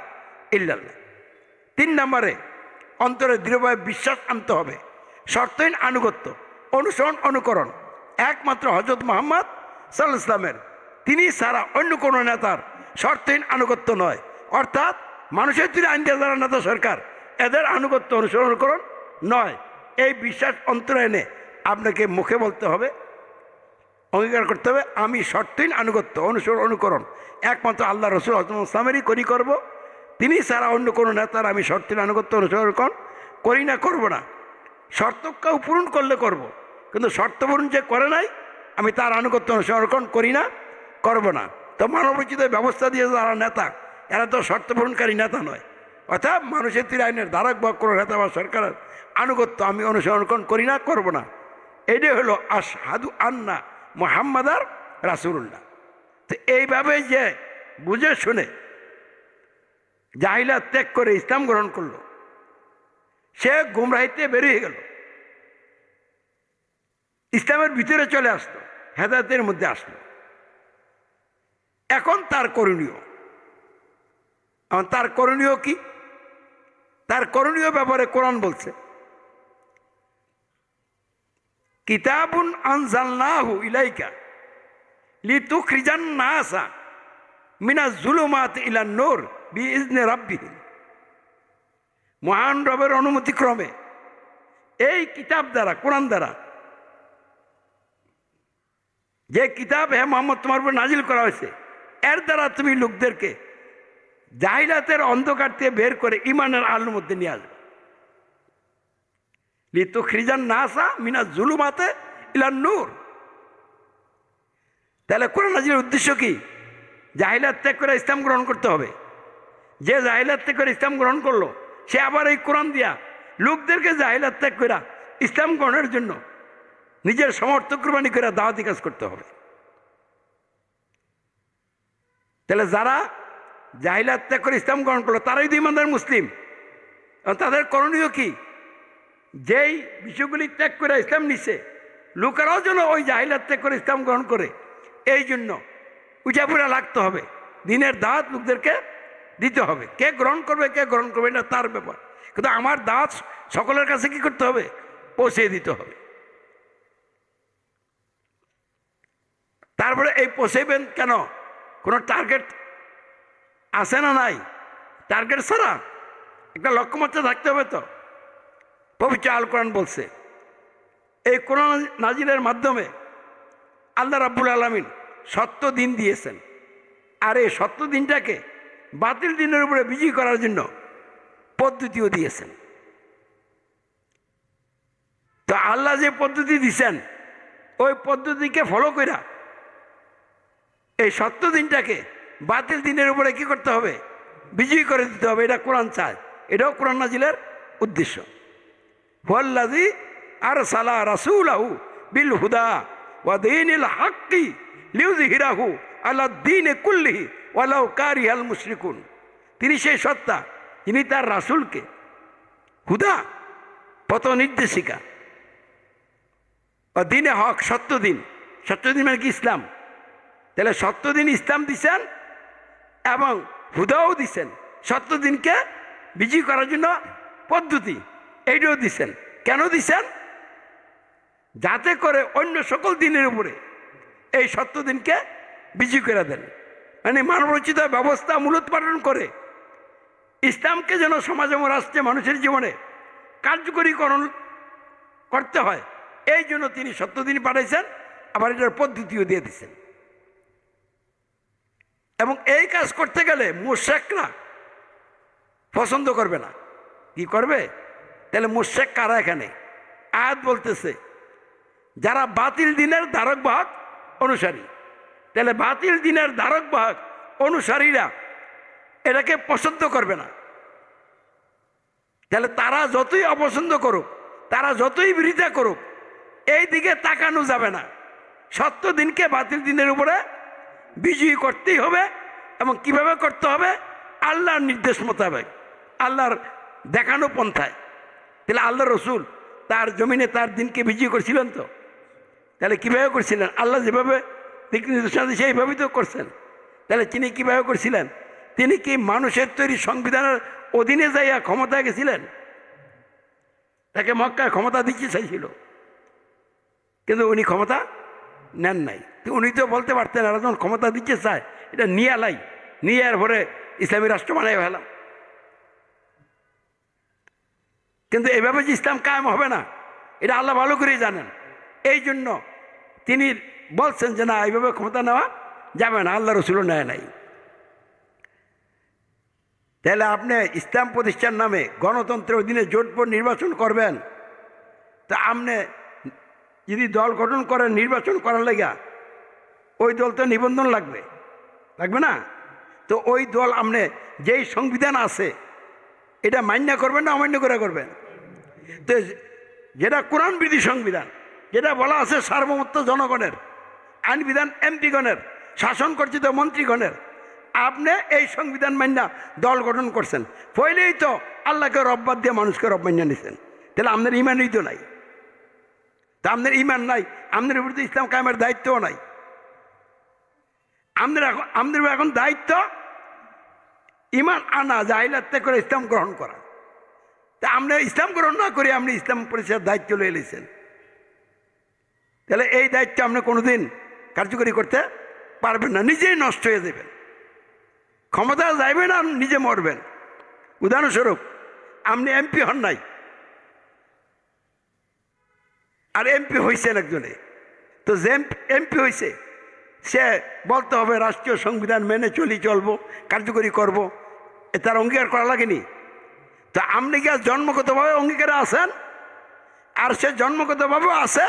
ইল্লাল্লাহ। 3 নম্বরে, অন্তরে দৃঢ়ভাবে বিশ্বাস আনতে হবে শর্তহীন আনুগত্য অনুসরণ অনুকরণ একমাত্র হযরত মুহাম্মদ সাল্লাল্লাহু আলাইহি ওয়াসাল্লামের, তিনি ছাড়া অন্য কোনো নেতার শর্তহীন আনুগত্য নয়। অর্থাৎ মানুষের তৈরি আইন যারা নেতা সরকার, এদের আনুগত্য অনুসরণ অনুকরণ নয়। এই বিশ্বাস অন্তরে এনে আপনাকে মুখে বলতে হবে, অঙ্গীকার করতে হবে আমি শর্তহীন আনুগত্য অনুসরণ অনুকরণ একমাত্র আল্লাহ রসুল ইসলামেরই করব, তিনি ছাড়া অন্য কোনো নেতার আমি শর্তহীন আনুগত্য অনুসরণ অনুকরণ করি না, করব না। শর্তকেও পূরণ করলে করব, কিন্তু শর্ত পূরণ যে করে নাই আমি তার আনুগত্য অনুসরণ অনুকরণ করি না, করব না। তো মানবরচিত ব্যবস্থা দিয়ে যারা নেতা, এরা তো শর্ত পূরণকারী নেতা নয়। অর্থাৎ মানুষের তৈরি আইনের ধারক বা কোনো নেতা বা সরকারের আনুগত্য আমি অনুসরণ করি না, করব না। এটাই হলো আশহাদু আন্না মুহাম্মাদার রাসূলুল্লাহ। তো এইভাবে যে বুঝে শুনে জাহিলাত ত্যাগ করে ইসলাম গ্রহণ করলো, সে গুমরাহিতে বেরিয়ে গেল, ইসলামের ভিতরে চলে আসলো, হেদায়েতের মধ্যে আসলো। এখন তার করণীয়, তার করণীয় কি? তার করণীয় ব্যাপারে কোরআন বলছে কিতাবুন আনজালনাহু ইলাইকা লিতুখরিজান নাসা মিনাজ যুলুমাতি ইলান নূর বিইজনি রাব্বিহিম। মহান রবের অনুমতি ক্রমে এই কিতাব দ্বারা, কোরআন দ্বারা, যে কিতাব হে মুহাম্মদ তোমার উপর নাজিল করা হয়েছে, এর দ্বারা তুমি লোকদেরকে জাহিলাতের অন্ধকার থেকে বের করে ইমানের আলোর মধ্যে নিয়ে আসবে। লিতুখরিজান নাসা মিনাজ যুলুমাতি ইলান নূর। তাহলে কোরআন নাজিলের উদ্দেশ্য কি? জাহিলাত ত্যাগ করে ইসলাম গ্রহণ করতে হবে। যে জাহিলাত ত্যাগ করে ইসলাম গ্রহণ করলো, সে আবার এই কোরআন দিয়া লোকদেরকে জাহিলাত ত্যাগ করে ইসলাম গ্রহণের জন্য নিজের সমর্থক কুরবানি করে দাওয়াতি কাজ করতে হবে। তাহলে যারা জাহিলাত ত্যাগ করে ইসলাম গ্রহণ করলো তারাই তো ইমানদার মুসলিম। তাদের করণীয় কি? যেই বিষয়গুলি ত্যাগ করে ইসলাম নিছে, লোকেরাও যেন ওই জাহিলাত ত্যাগ করে ইসলাম গ্রহণ করে, এই জন্য উজাপুরা লাগতে হবে, দিনের দাওয়াত লোকদেরকে দিতে হবে। কে গ্রহণ করবে কে গ্রহণ করবে না তার ব্যাপার, কিন্তু আমার দাওয়াত সকলের কাছে কি করতে হবে? পৌঁছে দিতে হবে। তারপরে এই পৌঁছাইবেন কেন? কোনো টার্গেট আছে না নাই? টার্গেট ছাড়া একটা লক্ষ্যমাত্রা থাকতে হবে। তো পবিত্র আল কোরআন বলছে। এই কোরআন নাজিলের মাধ্যমে আল্লাহ রাব্বুল আলামিন সত্য দিন দিয়েছেন, আর এই সত্য দিনটাকে বাতিল দিনের উপরে বিজয়ী করার জন্য পদ্ধতিও দিয়েছেন। তো আল্লাহ যে পদ্ধতি দিয়েছেন ওই পদ্ধতিকে ফলো কইরা এই সত্য দিনটাকে বাতিল দিনের উপরে কি করতে হবে? বিজয়ী করে দিতে হবে। এটা কোরআন চায়, এটাও কোরআন নাজিলের উদ্দেশ্য। হুয়াল্লাযী আরসালা রাসূলাহু বিল হুদা ওয়া দীনিল হাক্কি লিইয়ুযহিরাহু আলা দ্বীনি কুল্লিহি ওয়ালাউ কারিহাল মুশরিকুন। তিনি সেই সত্তা যিনি তার রাসূলকে হুদা, পথ নির্দেশিকা, বা দিনে হক, সত্য দিন, সত্য দিন মানে কি? ইসলাম। তাহলে সত্য দিন ইসলাম দিছেন এবং হুদাও দিছেন, সত্য দিনকে বিজয়ী করার জন্য পদ্ধতি এইটাও দিছেন। কেন দিছেন? যাতে করে অন্য সকল দিনের উপরে এই সত্য দিনকে বিজয়ী করে দেন। মানে মানবরচিত ব্যবস্থা মূলোৎপাটন করে ইসলামকে যেন সমাজ এবং রাষ্ট্রে মানুষের জীবনে কার্যকরীকরণ করতে হয়, এই জন্য তিনি সত্য দিন পাঠাইছেন, আবার এটার পদ্ধতিও দিয়ে দিচ্ছেন। এবং এই কাজ করতে গেলে মুশরিকরা পছন্দ করবে না। কি করবে? তাহলে মুশরিক কারা এখানে? আয়াত বলতেছে যারা বাতিল দিনের ধারক বাহক অনুসারী। তাহলে বাতিল দিনের ধারক বাহক অনুসারীরা এটাকে পছন্দ করবে না। তাহলে তারা যতই অপছন্দ করুক, তারা যতই বিরোধিতা করুক, এই দিকে তাকানো যাবে না। সত্য দিনকে বাতিল দিনের উপরে বিজয়ী করতেই হবে। এবং কিভাবে করতে হবে? আল্লাহর নির্দেশ মোতাবেক, আল্লাহর দেখানো পন্থায়। তাহলে আল্লাহ রসুল তার জমিনে তার দিনকে বিজয়ী করছিলেন। তো তাহলে কীভাবে করছিলেন? আল্লাহ যেভাবে দিক নির্দেশনা দিয়েছে এইভাবেই তো করছেন। তাহলে তিনি কীভাবে করছিলেন? তিনি কি মানুষের তৈরি সংবিধানের অধীনে যাইয়া ক্ষমতায় গেছিলেন? তাকে মক্কায় ক্ষমতা দিতে চাইছিল, কিন্তু উনি ক্ষমতা নেন নাই। উনি তো বলতে পারতেন আর যখন ক্ষমতা দিতে চায় এটা নিয়ে আলাই, নিয়ে আর পরে ইসলামী রাষ্ট্র বানাই ফেলাম। কিন্তু এইভাবে যে ইসলাম কায়েম হবে না, এটা আল্লাহ ভালো করেই জানেন। এই জন্য তিনি বলছেন যে না, এইভাবে ক্ষমতা নেওয়া যাবে না, আল্লাহ রসুলও নেয় নাই। তাহলে আপনি ইসলাম প্রতিষ্ঠার নামে গণতন্ত্রের অধীনে জোটভোট নির্বাচন করবেন, তা আপনি যদি দল গঠন করেন নির্বাচন করার লেগা, ওই দল তো নিবন্ধন লাগবে, লাগবে না? তো ওই দল আপনি যেই সংবিধান আছে এটা মান্য করবেন না অমান্য করে করবেন? তো যেটা কোরআন বিধি সংবিধান, যেটা বলা আছে সার্বভৌমত্ব জনগণের, আইন বিধান এমপিগণের, শাসন কর্তৃত্ব মন্ত্রীগণের, আপনি এই সংবিধান মান্যা দল গঠন করছেন। পইলেই তো আল্লাহকে রব বাদ দিয়ে মানুষকে রব মান্যা নিছেন। তাহলে আপনার ইমানই তো নাই। তা আপনার ইমান নাই, আপনার উপর তো ইসলাম কায়েমের দায়িত্বও নাই। আমাদের এখন দায়িত্ব ইমান আনা, জাহিলাতে করে ইসলাম গ্রহণ করা। তা আপনি ইসলাম গ্রহণ না করে আপনি ইসলাম পরিচয়ের দায়িত্ব লয়ে নিয়েছেন। তাহলে এই দায়িত্ব আপনি কোনোদিন কার্যকরী করতে পারবেন না, নিজেই নষ্ট হয়ে যাবেন। ক্ষমতা যাইবেন আর নিজে মরবেন। উদাহরণস্বরূপ আপনি এমপি হন নাই, আর এমপি হয়েছেন একজনে, তো যে এমপি হয়েছে সে বলতে হবে রাষ্ট্রীয় সংবিধান মেনে চলবো, কার্যকরী করব, তার অঙ্গীকার করা লাগেনি? তো আপনি কি আর জন্মগতভাবে অঙ্গীকারে আছেন? আর সে জন্মগতভাবেও আছে,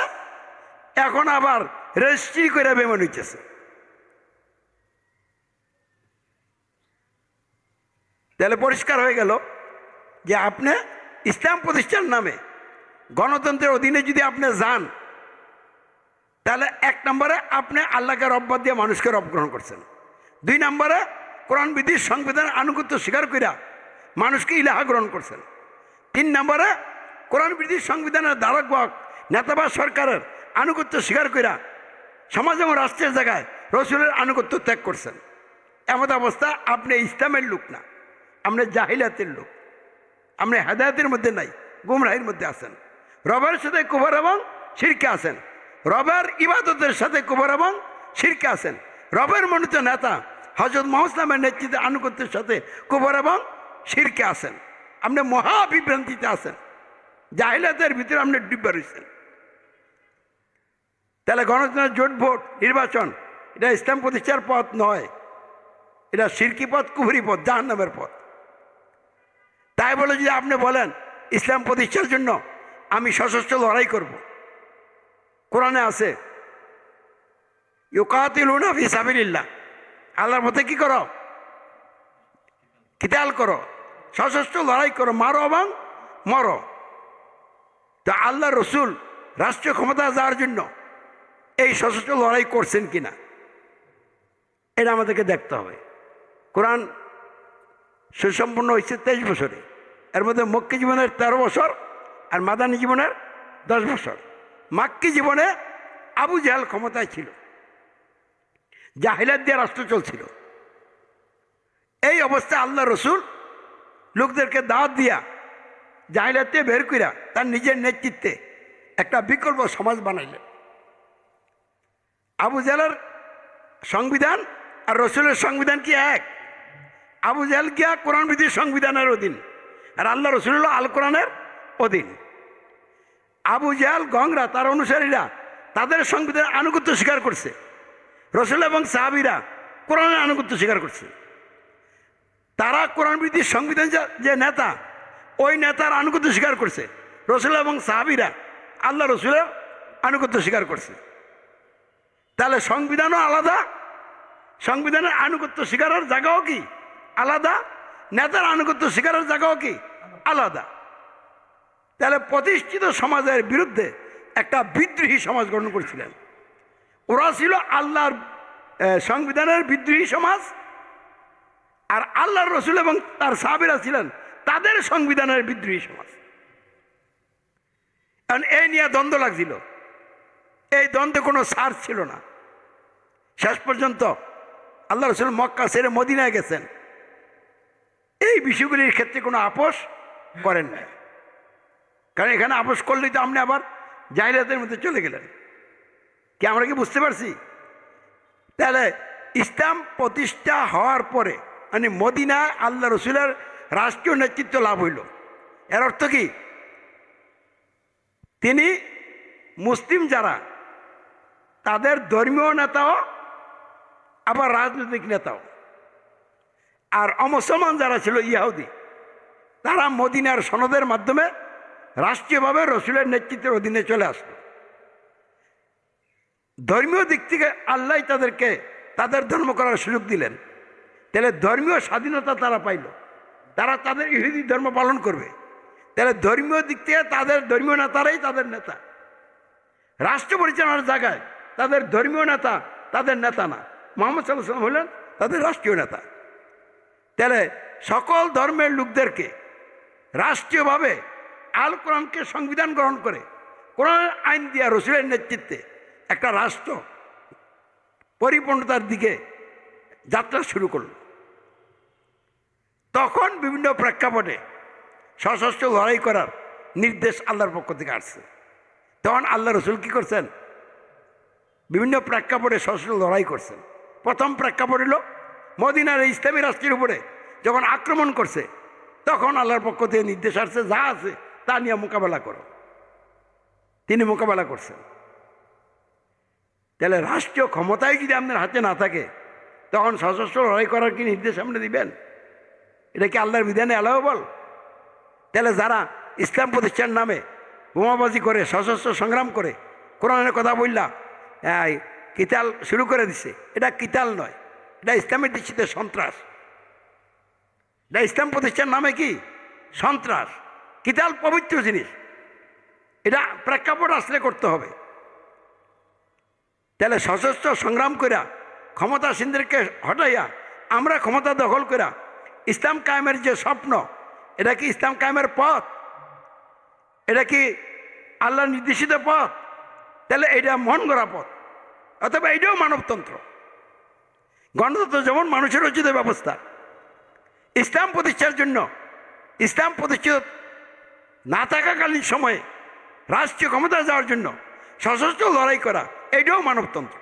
এখন আবার রেজিস্ট্রি করে বেমন হইতেছে। তাহলে পরিষ্কার হয়ে গেল যে আপনি ইসলাম প্রতিষ্ঠার নামে গণতন্ত্রের অধীনে যদি আপনি যান, তাহলে এক নম্বরে আপনি আল্লাহকে রব বাদ দিয়ে মানুষকে রব গ্রহণ করছেন। দুই নম্বরে কোরআন বিধির সংবিধানের আনুগত্য স্বীকার করিয়া মানুষকে ইলাহা গ্রহণ করছেন। তিন নম্বরে কোরআন বিধির সংবিধানের ধারক বাহক নেতা বা সরকারের আনুগত্য স্বীকার করিয়া সমাজ এবং রাষ্ট্রের জায়গায় রসুলের আনুগত্য ত্যাগ করছেন। এমন অবস্থা আপনি ইসলামের লোক না, আপনি জাহিলাতের লোক, আপনি হেদায়েতের মধ্যে নাই, গুমরাহির মধ্যে আছেন। রবের সাথে কুফর এবং শিরকে আছেন, রবের ইবাদতের সাথে কুফর এবং শিরকে আছেন। রবের মনোনীত নেতা হযরত মুহাম্মদ ইসলামের নেতৃত্বে আনুগত্যের সাথে কুফর এবং শিরকে আছেন। আপনি মহা বিভ্রান্তিতে আছেন। জাহিলাতের ভিতরে আপনি ডুবে রয়েছেন। তাহলে গণতন্ত্রের জোট ভোট নির্বাচন এটা ইসলাম প্রতিষ্ঠার পথ নয়, এটা শিরকি পথ, কুফরি পথ, জাহান্নামের পথ। তাই বলে যদি আপনি বলেন ইসলাম প্রতিষ্ঠার জন্য আমি সশস্ত্র লড়াই করব, কোরআনে আছে ইউকাতিলুনা ফি সাবিলিল্লাহ, আল্লাহর পথে কি করো? কিতাল করো, সশস্ত্র লড়াই করো, মারো এবং মরো। তো আল্লাহ রসুল রাষ্ট্রীয় ক্ষমতা যাওয়ার জন্য এই সশস্ত্র লড়াই করছেন কিনা এটা আমাদেরকে দেখতে হবে। কোরআন সুসম্পন্ন হয়েছে 23 বছরে, এর মধ্যে মক্কি জীবনের 13 বছর আর মাদানী জীবনের 10 বছর। মাক্কি জীবনে আবু জাহেল ক্ষমতায় ছিল, জাহিলাত দিয়ে রাষ্ট্র চলছিল। এই অবস্থায় আল্লাহ রসুল লোকদেরকে দাওয়াত দিয়া জাহিলাত দিয়ে বের কইরা তার নিজের নেতৃত্বে একটা বিকল্প সমাজ বানাইলেন। আবু জাহেলের সংবিধান আর রসুলের সংবিধান কি এক? আবু জাহেল গিয়া কোরআন বিধির সংবিধানের অধীন, আর আল্লাহ রসুল হল আল কোরআনের অধীন। আবু জাহেল গংরা তার অনুসারীরা তাদের সংবিধানের আনুগত্য স্বীকার করছে, রসুল এবং সাহাবীরা কোরআনের আনুগত্য স্বীকার করছে। তারা কোরআন বিধির সংবিধান যে নেতা, ওই নেতার আনুগত্য স্বীকার করছে, রসুল এবং সাহাবীরা আল্লাহ রসুলের আনুগত্য স্বীকার করছে। তাহলে সংবিধানও আলাদা, সংবিধানের আনুগত্য স্বীকারের জায়গাও কি আলাদা, নেতার আনুগত্য স্বীকারের জায়গাও কি আলাদা। তাহলে প্রতিষ্ঠিত সমাজের বিরুদ্ধে একটা বিদ্রোহী সমাজ গঠন করেছিলেন। ওরা ছিল আল্লাহর সংবিধানের বিদ্রোহী সমাজ, আর আল্লাহর রসুল এবং তার সাহাবীরা ছিলেন তাদের সংবিধানের বিদ্রোহী সমাজ। কারণ এই নিয়ে দ্বন্দ্ব লাগছিল, এই দ্বন্দ্বে কোনো সার ছিল না। শেষ পর্যন্ত আল্লাহ রসুল মক্কা ছেড়ে মদিনায় গেছেন, এই বিষয়গুলির ক্ষেত্রে কোনো আপোষ করেন না। কারণ এখানে আপোষ করলেই তো আপনি আবার জাহিলাতের মধ্যে চলে গেলেন। কি আমরা কি বুঝতে পারছি? তাহলে ইসলাম প্রতিষ্ঠা হওয়ার পরে মানে মদিনায় আল্লাহ রসুলের রাষ্ট্রীয় নেতৃত্ব লাভ হইল। এর অর্থ কি? তিনি মুসলিম যারা তাদের ধর্মীয় নেতাও আবার রাজনৈতিক নেতাও, আর অমুসলমান যারা ছিল ইহুদি, তারা মদিনার সনদের মাধ্যমে রাষ্ট্রীয়ভাবে রসুলের নেতৃত্বের অধীনে চলে আসলো। ধর্মীয় দিক থেকে আল্লাহ তাদেরকে তাদের ধর্ম করার সুযোগ দিলেন। তাহলে ধর্মীয় স্বাধীনতা তারা পাইল, তারা তাদের ইহুদি ধর্ম পালন করবে। তাহলে ধর্মীয় দিক থেকে তাদের ধর্মীয় নেতারাই তাদের নেতা। রাষ্ট্র পরিচালনার জায়গায় তাদের ধর্মীয় নেতা তাদের নেতা না, মুহাম্মদ সাল্লাল্লাহু আলাইহি ওয়াসাল্লাম হলেন তাদের রাষ্ট্রীয় নেতা। তাহলে সকল ধর্মের লোকদেরকে রাষ্ট্রীয়ভাবে আল কোরআনকে সংবিধান গ্রহণ করে কোরআনের আইন দিয়া রসুলের নেতৃত্বে একটা রাষ্ট্র পরিপূর্ণতার দিকে যাত্রা শুরু করল। তখন বিভিন্ন প্রেক্ষাপটে সশস্ত্র লড়াই করার নির্দেশ আল্লাহর পক্ষ থেকে আসছে। তখন আল্লাহ রসুল কী করছেন? বিভিন্ন প্রেক্ষাপটে সশস্ত্র লড়াই করছেন। প্রথম প্রেক্ষাপট হল মদিনার এই ইসলামী রাষ্ট্রের উপরে যখন আক্রমণ করছে, তখন আল্লাহর পক্ষ থেকে নির্দেশ আসছে যা আছে তা নিয়ে মোকাবেলা করো। তিনি মোকাবেলা করছেন। তাহলে রাষ্ট্রীয় ক্ষমতায় যদি আপনার হাতে না থাকে, তখন সশস্ত্র লড়াই করার কি নির্দেশ আপনি দিবেন? এটা কি আল্লাহর বিধানে অ্যালাউয়েবল? তাহলে যারা ইসলাম প্রতিষ্ঠার নামে বোমাবাজি করে, সশস্ত্র সংগ্রাম করে, কোরআনের কথা বললা কিতাল শুরু করে দিছে, এটা কিতাল নয়, এটা ইসলামের দৃষ্টিতে সন্ত্রাস। এটা ইসলাম প্রতিষ্ঠার নামে কি সন্ত্রাস। কিতাল পবিত্র জিনিস, এটা প্রেক্ষাপট আসলে করতে হবে। তাহলে সশস্ত্র সংগ্রাম কইরা ক্ষমতাসীনদেরকে হটাইয়া আমরা ক্ষমতা দখল করা ইসলাম কায়েমের যে স্বপ্ন, এটা কি ইসলাম কায়েমের পথ? এটা কি আল্লাহর নির্দেশিত পথ? তাহলে এটা মন গড়া পথ, অথবা এটাও মানবতন্ত্র। গণতন্ত্র যেমন মানুষের রচিত ব্যবস্থা, ইসলাম প্রতিষ্ঠার জন্য, ইসলাম প্রতিষ্ঠিত না থাকাকালীন সময়ে রাষ্ট্রীয় ক্ষমতা যাওয়ার জন্য সশস্ত্র লড়াই করা, এটাও মানবতন্ত্র।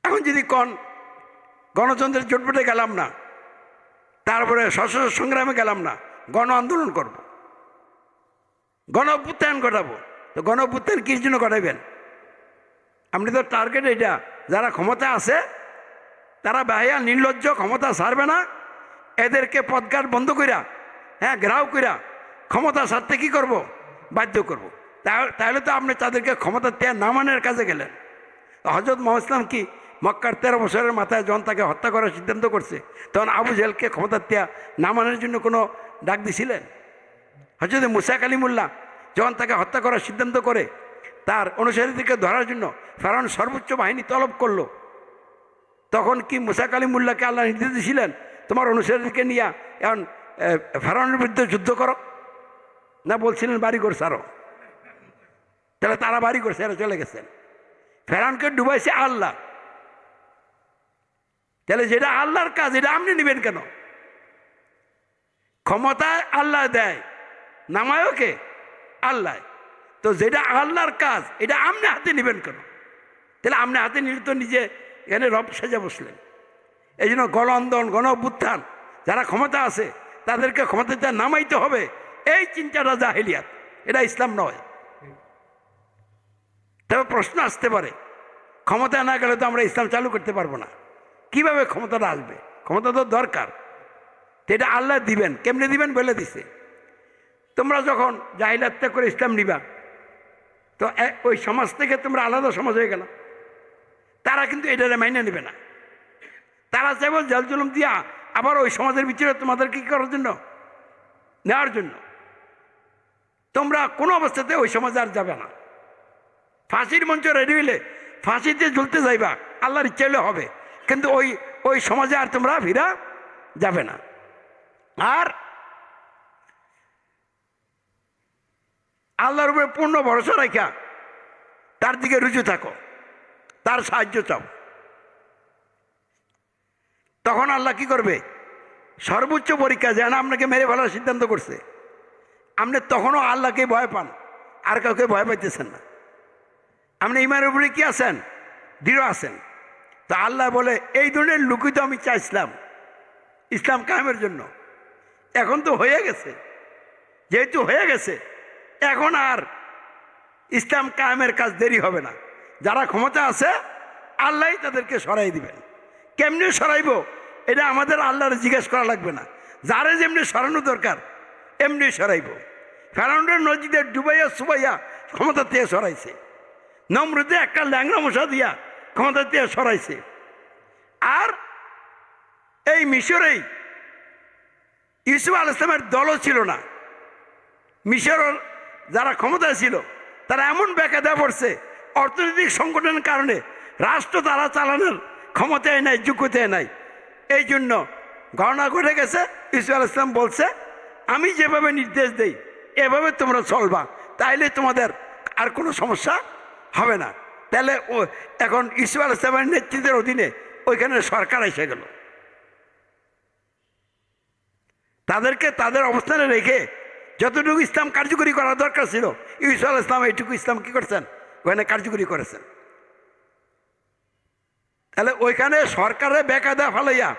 এখন যদি গণতন্ত্রের জোটপটে গেলাম না, তারপরে সশস্ত্র সংগ্রামে গেলাম না, গণ আন্দোলন করব, গণ অভ্যুত্থান ঘটাবো। তো গণ অভ্যুত্থান কির জন্য ঘটাইবেন? আপনি তো টার্গেট এটা, যারা ক্ষমতা আছে তারা বাহিয়া নির্লজ্জ, ক্ষমতা ছাড়বে না, এদেরকে পদঘাট বন্ধ কইরা, হ্যাঁ ঘেরাও কইরা ক্ষমতা ছাড়তে কী করব? বাধ্য করব। তাহলে তো আপনি তাদেরকে ক্ষমতা ত্যাগ না মানের কাজে গেলেন। হজরত মোহাম্মদ ইসলাম কি মক্কার 13 বছরের মাথায় যখন তাকে হত্যা করার সিদ্ধান্ত করছে, তখন আবু জেহেলকে ক্ষমতা ত্যাগ না মানের জন্য কোনো ডাক দিছিলেন? হজরত মুসা কালিমুল্লাহ যখন তাকে হত্যা করার সিদ্ধান্ত করে, তার অনুসারীদেরকে ধরার জন্য ফেরাউন সর্বোচ্চ বাহিনী তলব করলো, তখন কি মুসা কালিমুল্লাহকে আল্লাহ নির্দেশ দিয়েছিলেন তোমার অনুসারীদেরকে নিয়ে এখন ফেরাউনের বিরুদ্ধে যুদ্ধ করো? না, বলছিলেন বাড়িঘর ছাড়ো। তাহলে তারা বাড়িঘর ছেড়ে চলে গেছেন। ফেরাউনকে ডুবাইছে আল্লাহ। তাহলে যেটা আল্লাহর কাজ, এটা আপনি নেবেন কেন? ক্ষমতা আল্লাহ দেয়, নামায়কে আল্লাহ। তো যেটা আল্লাহর কাজ, এটা আপনি হাতে নেবেন কেন? তাহলে আপনি হাতে নিলে তো নিজে এখানে রব সেজে বসলেন। এই জন্য গণ আন্দোলন, গণ অভ্যুত্থান, যারা ক্ষমতা আছে তাদেরকে ক্ষমতাতে নামাইতে হবে, এই চিন্তাটা জাহেলিয়াত, এটা ইসলাম নয়। তবে প্রশ্ন আসতে পারে, ক্ষমতা না গেলে তো আমরা ইসলাম চালু করতে পারবো না, কিভাবে ক্ষমতাটা আসবে? ক্ষমতা তো দরকার। তো এটা আল্লাহ দিবেন, কেমনে দিবেন বলে দিছে। তোমরা যখন জাহিলিয়াত ত্যাগ করে ইসলাম নিবা, তো ওই সমাজ থেকে তোমরা আলাদা সমাজ হয়ে গেল। তারা কিন্তু এটারে মাইনে নেবে না। তারা চাইব জেল জুলুম দিয়া আবার ওই সমাজের ভিতরে তোমাদের কি করার জন্য, নেওয়ার জন্য। তোমরা কোনো অবস্থাতে ওই সমাজে আর যাবে না। ফাঁসির মঞ্চ রেডি হইলে ফাঁসিতে ঝুলতে যাইবা, আল্লাহর ইচ্ছা হলে হবে, কিন্তু ওই সমাজে আর তোমরা ফিরা যাবে না। আর আল্লাহর উপরে পূর্ণ ভরসা রাখা তার দিকে রুজু থাকো, তার সাহায্য চাও। তখন আল্লাহ কি করবে? সর্বোচ্চ পরীক্ষা, যেন আপনাকে মেরে ফেলার সিদ্ধান্ত করছে, আপনি তখনও আল্লাহকে ভয় পান, আর কাউকে ভয় পাইতেছেন না। আপনি ইমানের উপরে কি আছেন? দৃঢ় আছেন। তা আল্লাহ বলে, এই ধরনের লুকিত আমি চাইছিলাম ইসলাম কায়েমের জন্য, এখন তো হয়ে গেছে। যেহেতু হয়ে গেছে, এখন আর ইসলাম কায়েমের কাজ দেরি হবে না। যারা ক্ষমতা আছে আল্লাহই তাদেরকে সরাই দিবেন। কেমনি সরাইব এটা আমাদের আল্লাহর জিজ্ঞেস করা লাগবে না। যারে যেমনি সরানো দরকার এমনি সরাইব। ফেরাউনের নদীতে ডুবাইয়া সুবাইয়া ক্ষমতা থেকে সরাইছে। নমরুদে একটা ল্যাংড়া মশা দিয়া ক্ষমতা থেকে সরাইছে। আর এই মিশরেই ইউসুফ আলাইহিস সালামের দলও ছিল না। মিশরের যারা ক্ষমতায় ছিল তারা এমন বেকায়দা পড়ছে, অর্থনৈতিক সংকটের কারণে রাষ্ট্র তারা চালানোর ক্ষমতায় নাই, যোগ্যতায় নাই। এই জন্য ঘটনা ঘটে গেছে। ইউসুফ আলাইহিস সালাম বলছে, আমি যেভাবে নির্দেশ দেই এভাবে তোমরা চলবা, তাইলে তোমাদের আর কোনো সমস্যা হবে না। তাহলে এখন ইউসুফ আলাইহিস সালামের নেতৃত্বের অধীনে ওইখানে সরকার এসে গেল। তাদেরকে তাদের অবস্থানে রেখে যতটুকু ইসলাম কার্যকরী করার দরকার ছিল, ইউসুফ আলাইহিস সালাম এইটুকু ইসলাম কি করছেন? ওখানে কার্যকরী করেছেন। তাহলে ওইখানে সরকারে বেকায়দা ফেলাইয়া,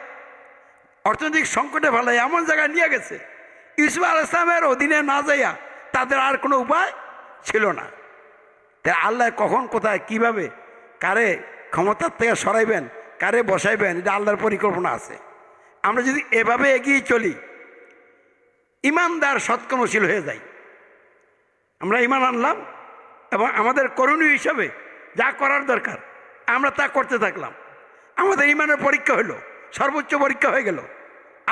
অর্থনৈতিক সংকটে ফেলাইয়া এমন জায়গায় নিয়ে গেছে, ইউসুফ আলাইহিস সালামের অধীনে না যাইয়া তাদের আর কোনো উপায় ছিল না। তাই আল্লাহ কখন কোথায় কিভাবে কারে ক্ষমতার থেকে সরাইবেন, কারে বসাইবেন, এটা আল্লাহর পরিকল্পনা আছে। আমরা যদি এভাবে এগিয়ে চলি, ইমানদার সৎকর্মশীল হয়ে যাই, আমরা ইমান আনলাম এবং আমাদের করণীয় হিসাবে যা করার দরকার আমরা তা করতে থাকলাম, আমাদের ইমানের পরীক্ষা হলো, সর্বোচ্চ পরীক্ষা হয়ে গেল।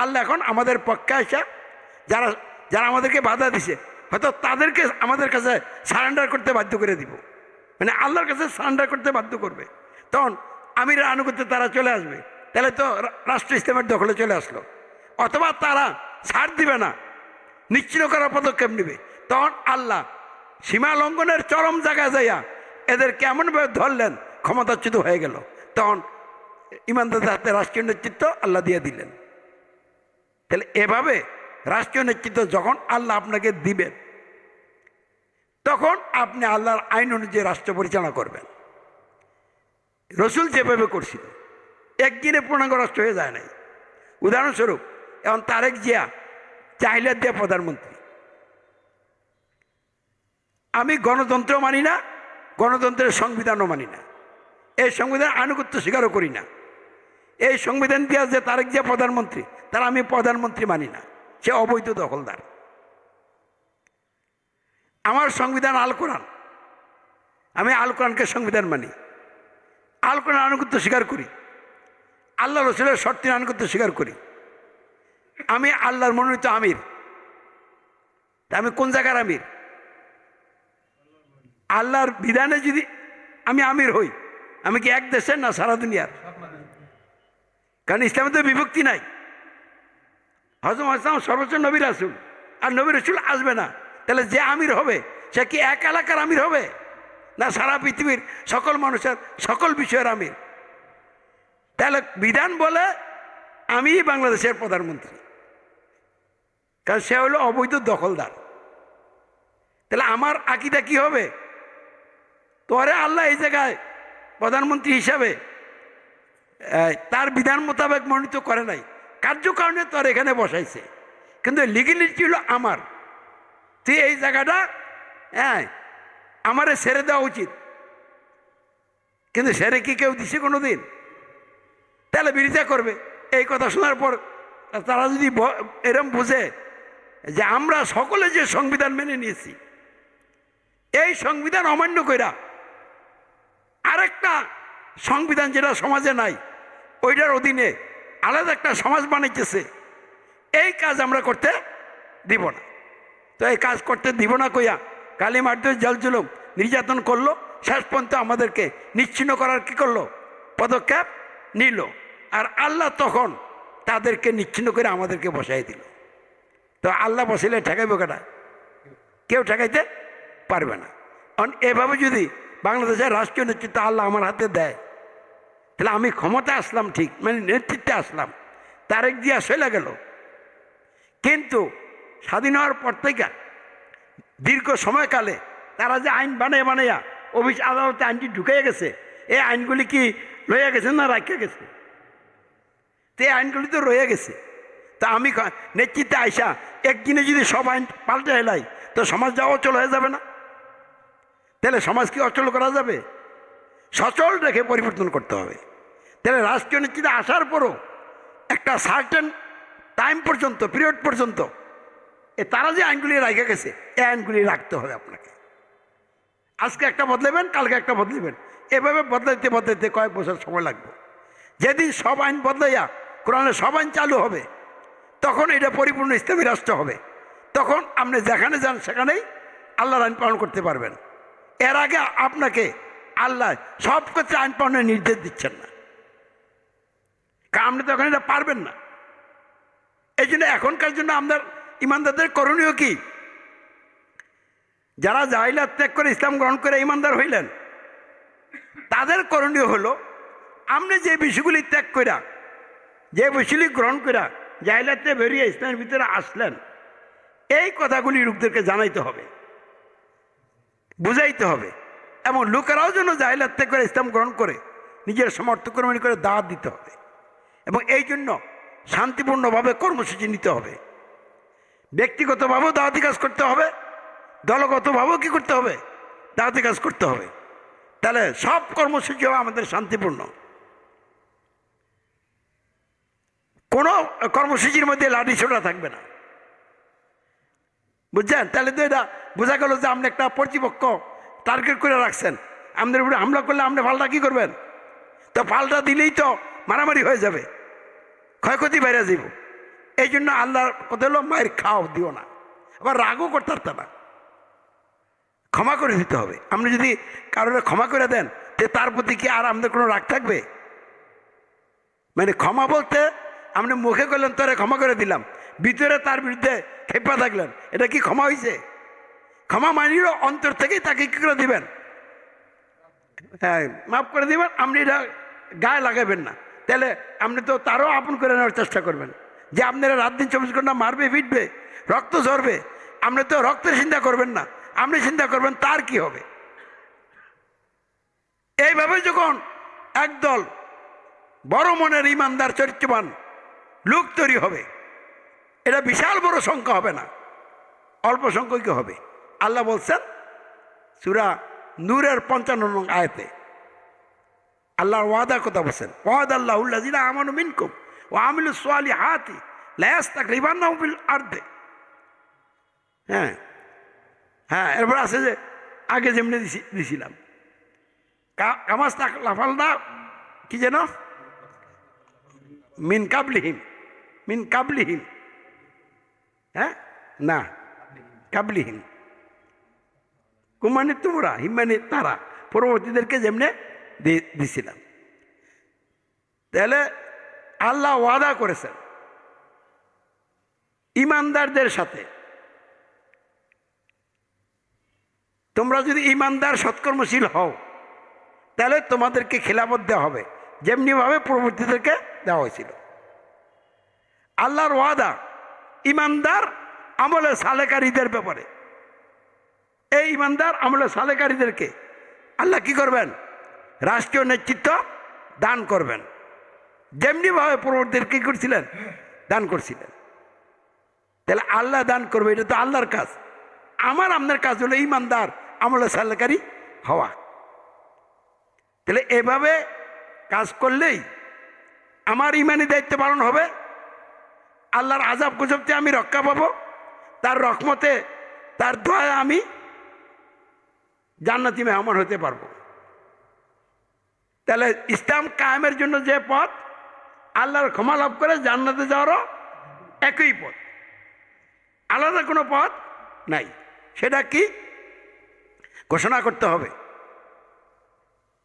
আল্লাহ এখন আমাদের পক্ষে আসা যারা যারা আমাদেরকে বাধা দিছে, হয়তো তাদেরকে আমাদের কাছে সারেন্ডার করতে বাধ্য করে দিব, মানে আল্লাহর কাছে সারেন্ডার করতে বাধ্য করবে। তখন আমিরের আনুগত্যে তারা চলে আসবে, তাহলে তো রাষ্ট্র ইসলামের দখলে চলে আসলো। অথবা তারা ছাড় দিবে না, নিশ্চিন্ন করার পদক্ষেপ নেবে। তখন আল্লাহ সীমা লঙ্ঘনের চরম জায়গায় যাইয়া এদের কেমনভাবে ধরলেন, ক্ষমতাচ্যুত হয়ে গেল। তখন ইমানদারদের হাতে রাষ্ট্রীয় নেতৃত্ব আল্লাহ দিয়ে দিলেন। তাহলে এভাবে রাষ্ট্রীয় নেতৃত্ব যখন আল্লাহ আপনাকে দিবেন, তখন আপনি আল্লাহর আইন অনুযায়ী রাষ্ট্র পরিচালনা করবেন। রসুল যেভাবে করছিল, একদিনে পূর্ণাঙ্গ রাষ্ট্র হয়ে যায় নাই। উদাহরণস্বরূপ এখন তারেক জিয়া চাইলে দিয়ে প্রধানমন্ত্রী। আমি গণতন্ত্র মানি না, গণতন্ত্রের সংবিধানও মানি না, এই সংবিধান আনুগত্য স্বীকারও করি না। এই সংবিধান দিয়া যে তারেক জিয়া প্রধানমন্ত্রী, তার আমি প্রধানমন্ত্রী মানি না, সে অবৈধ দখলদার। আমার সংবিধান আল কোরআন, আমি আল কোরআনকে সংবিধান মানি, আল কোরআন আনুগত্য স্বীকার করি, আল্লাহ রসুলের শর্তের আনুগত্য স্বীকার করি। আমি আল্লাহর মনোনীত আমির। তা আমি কোন জায়গার আমির? আল্লাহর বিধানে যদি আমি আমির হই, আমি কি এক দেশের না সারা দুনিয়ার? কারণ ইসলামে তো বিভক্তি নাই। হযরত ইসলাম সর্বোচ্চ নবী রাসূল, আর নবী রাসূল আসবে না, তাহলে যে আমির হবে সে কি এক এলাকার আমির হবে, না সারা পৃথিবীর সকল মানুষের সকল বিষয়ের আমির? তাহলে বিধান বলে আমি বাংলাদেশের প্রধানমন্ত্রী, কারণ সে হলো অবৈধ দখলদার। তাহলে আমার আকীদা কি হবে? তোরে আল্লাহ এই জায়গায় প্রধানমন্ত্রী হিসাবে তার বিধান মোতাবেক মনোনীত করে নাই, কার্যকারণে তোর এখানে বসাইছে, কিন্তু লিগ্যালিটি হলো আমার। তুই এই জায়গাটা আমারে ছেড়ে দেওয়া উচিত, কিন্তু সেরে কি কেউ দিছে কোনো দিন? তাহলে বিরোধিতা করবে। এই কথা শোনার পর তারা যদি এরম বুঝে যে আমরা সকলে যে সংবিধান মেনে নিয়েছি, এই সংবিধান অমান্য কইরা আরেকটা সংবিধান যেটা সমাজে নাই, ওইটার অধীনে আলাদা একটা সমাজ বানাইতেছে, এই কাজ আমরা করতে দিব না। তো এই কাজ করতে দিব না কইয়া কালী মারধর, জাল জুলুম, নির্যাতন করলো, শেষ পর্যন্ত আমাদেরকে নিশ্চিহ্ন করার কি করলো? পদক্ষেপ নিল। আর আল্লাহ তখন তাদেরকে নিশ্চিহ্ন করে আমাদেরকে বসাই দিল। তো আল্লাহ বসাইলে ঠেকাইব কেটা? কেউ ঠেকাইতে পারবে না। কারণ এভাবে যদি বাংলাদেশের রাষ্ট্রীয় নেতৃত্ব আল্লাহ আমার হাতে দেয়, তাহলে আমি ক্ষমতা আসলাম ঠিক, মানে নেতৃত্বে আসলাম, তারেক জিয়া চলে গেল, কিন্তু স্বাধীন হওয়ার পর থেকে দীর্ঘ সময়কালে তারা যে আইন বানাইয়া অফিস আদালতে আইনটি ঢুকে গেছে, এই আইনগুলি কি রয়ে গেছে না রাখে গেছে? তো এই আইনগুলি তো রয়ে গেছে। তা আমি নেতৃত্বে আইসা একদিনে যদি সব আইন পাল্টে এলাই, তো সমাজ যা অচল হয়ে যাবে না? তাহলে সমাজ কি অচল করা যাবে? সচল রেখে পরিবর্তন করতে হবে। তাহলে রাষ্ট্রীয় নেতৃত্বে আসার পরও একটা সার্টেন টাইম পর্যন্ত, পিরিয়ড পর্যন্ত তারা যে আইনগুলি রাখে গেছে, এই আইনগুলি রাখতে হবে আপনাকে। আজকে একটা বদলাবেন, কালকে একটা বদলাবেন, এভাবে বদলাইতে বদলাইতে কয়েক বছর সময় লাগবে। যেদিন সব আইন বদলাইয়া কোরআনের সব আইন চালু হবে, তখন এটা পরিপূর্ণ ইসলামী রাষ্ট্র হবে। তখন আপনি যেখানে যান সেখানেই আল্লাহর আইন পালন করতে পারবেন। এর আগে আপনাকে আল্লাহ সব ক্ষেত্রে আইন পালনের নির্দেশ দিচ্ছেন না, কারণ আপনি তখন এটা পারবেন না। এই জন্য এখনকার জন্য আমাদের ইমানদারদের করণীয় কি? যারা জাহিলাত ত্যাগ করে ইসলাম গ্রহণ করে ইমানদার হইলেন, তাদের করণীয় হলো আপনি যে বিষয়গুলি ত্যাগ করা, যে বিষয়গুলি গ্রহণ করা জাহিলাতে বেরিয়ে ইসলামের ভিতরে আসলেন, এই কথাগুলি লোকদেরকে জানাইতে হবে, বুঝাইতে হবে, এবং লোকেরাও যেন জাহিলাত ত্যাগ করে ইসলাম গ্রহণ করে নিজের সমর্থকর্মী করে দাওয়াত দিতে হবে। এবং এই জন্য শান্তিপূর্ণভাবে কর্মসূচি নিতে হবে। ব্যক্তিগতভাবেও দাওয়াতি কাজ করতে হবে, দলগতভাবেও কি করতে হবে? দাওয়াতি কাজ করতে হবে। তাহলে সব কর্মসূচি হবে আমাদের শান্তিপূর্ণ। কোনো কর্মসূচির মধ্যে লাঠি ছোটা থাকবে না, বুঝছেন? তাহলে তো এটা বোঝা গেল যে আপনি একটা কর্তৃপক্ষ টার্গেট করে রাখছেন, আমাদের উপরে হামলা করলে আপনি পাল্টা কী করবেন? তো পাল্টা দিলেই তো মারামারি হয়ে যাবে, ক্ষয়ক্ষতি বেড়ে যাব। এই জন্য আল্লাহর কথা হলো মায়ের খাও দিও না, আবার রাগও করতে পারত না, ক্ষমা করে দিতে হবে। আপনি যদি কারোর ক্ষমা করে দেন, তো তার প্রতি কি আর আমাদের কোনো রাগ থাকবে? মানে ক্ষমা বলতে আপনি মুখে করলেন তোরে ক্ষমা করে দিলাম, ভিতরে তার বিরুদ্ধে খেপা থাকলেন, এটা কি ক্ষমা হয়েছে? ক্ষমা মানিল অন্তর থেকেই তাকে কী করে দিবেন? হ্যাঁ, মাফ করে দিবেন। আপনি এটা গায়ে লাগাবেন না, তাহলে আপনি তো তারও আপন করে নেওয়ার চেষ্টা করবেন। যে আপনারা রাত দিন 24 ঘন্টা মারবে, পিটবে, রক্ত ঝরবে, আপনি তো রক্তের চিন্তা করবেন না, আপনি চিন্তা করবেন তার কি হবে। এইভাবে যখন একদল বড় মনের ইমানদার চরিত্রবান লোক তৈরি হবে, এটা বিশাল বড় সংখ্যা হবে না, অল্প সংখ্যকই হবে। আল্লাহ বলছেন সূরা নূরের 55 নং আয়াতে, আল্লাহর ওয়াদার কথা বলছেন, ওয়াদাল্লাহুল্লাযিনা আমানু মিনকুম ওয়া আমিলুস সালিহাতি লা ইস্তাকলিফান্নাহুম ফিল আরদি। হ্যাঁ হ্যাঁ, এরপর আছে যে আগে যেমনি দিছিলাম, কামাস্তাকলাফালনা কি যেন, মিন কাবলিহিম, হ্যাঁ না কাবলিহিম, কুমানি তোমরা, হিমানি তারা, পরবর্তীদেরকে যেমনে দিছিলাম। তাহলে আল্লাহ ওয়াদা করেছেন ইমানদারদের সাথে, তোমরা যদি ইমানদার সৎকর্মশীল হও তাহলে তোমাদেরকে খেলাফত দেওয়া হবে, যেমনিভাবে পরবর্তীদেরকে দেওয়া হয়েছিল। আল্লাহর ওয়াদা ইমানদার আমলে সালেকারীদের ব্যাপারে, এই ইমানদার আমলে সালেকারীদেরকে আল্লাহ কি করবেন, রাষ্ট্রীয় নেতৃত্ব দান করবেন, যেমনিভাবে পূর্ববর্তীদের কি করছিলেন, দান করছিলেন। তাহলে আল্লাহ দান করবে, এটা তো আল্লাহর কাজ। আমার আপনার কাজ হলো ইমানদার আমলে সালেকারী হওয়া। তাহলে এভাবে কাজ করলেই আমার ইমানি দায়িত্ব পালন হবে, আল্লাহর আযাব গজবতে আমি রক্ষা পাবো, তার রহমতে তার দয়ায় আমি জান্নাতি মেহমান হতে পারবো। তাহলে ইসলাম কায়েমের জন্য যে পথ, আল্লাহর ক্ষমা লাভ করে জান্নাতে যাওয়ারও একই পথ, আলাদা কোনো পথ নাই। সেটা কি ঘোষণা করতে হবে,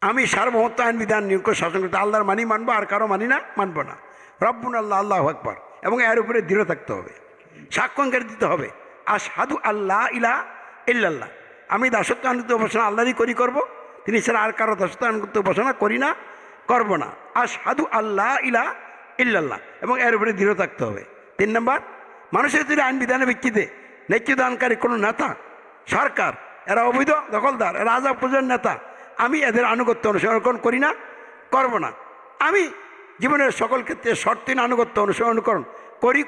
আমি সার্বভৌমত্ব আইন বিধান নিয়োগ শাসন করতে আল্লাহর মানি মানবো, আর কারো মানি না, মানবো না। রব্বুনা আল্লাহ, আল্লাহু আকবার, এবং এর উপরে দৃঢ় থাকতে হবে, সাক্ষ্য দিতে হবে আশহাদু আল্লাহ ইলাহা ইল্লাল্লাহ, আমি দাসত্ব আনুগত্য উপাসনা আল্লাহরই করব, তিনি ছাড়া আর কারো দাসত্ব আনুগত্য উপাসনা করি না, করব না। আশহাদু আল্লাহ ইলাহা ইল্লাল্লাহ, এবং এর উপরে দৃঢ় থাকতে হবে। 3 নম্বর, মানুষের তৈরি আইন বিধানের ভিত্তিতে নেতৃত্ব দানকারী কোনো নেতা, সরকার, এরা অবৈধ দখলদার, এরা আযাব পূজার নেতা, আমি এদের আনুগত্য অনুসরণ করি না, করব না। আমি জীবনের সকল ক্ষেত্রে শর্তহীন আনুগত্য অনুসরণ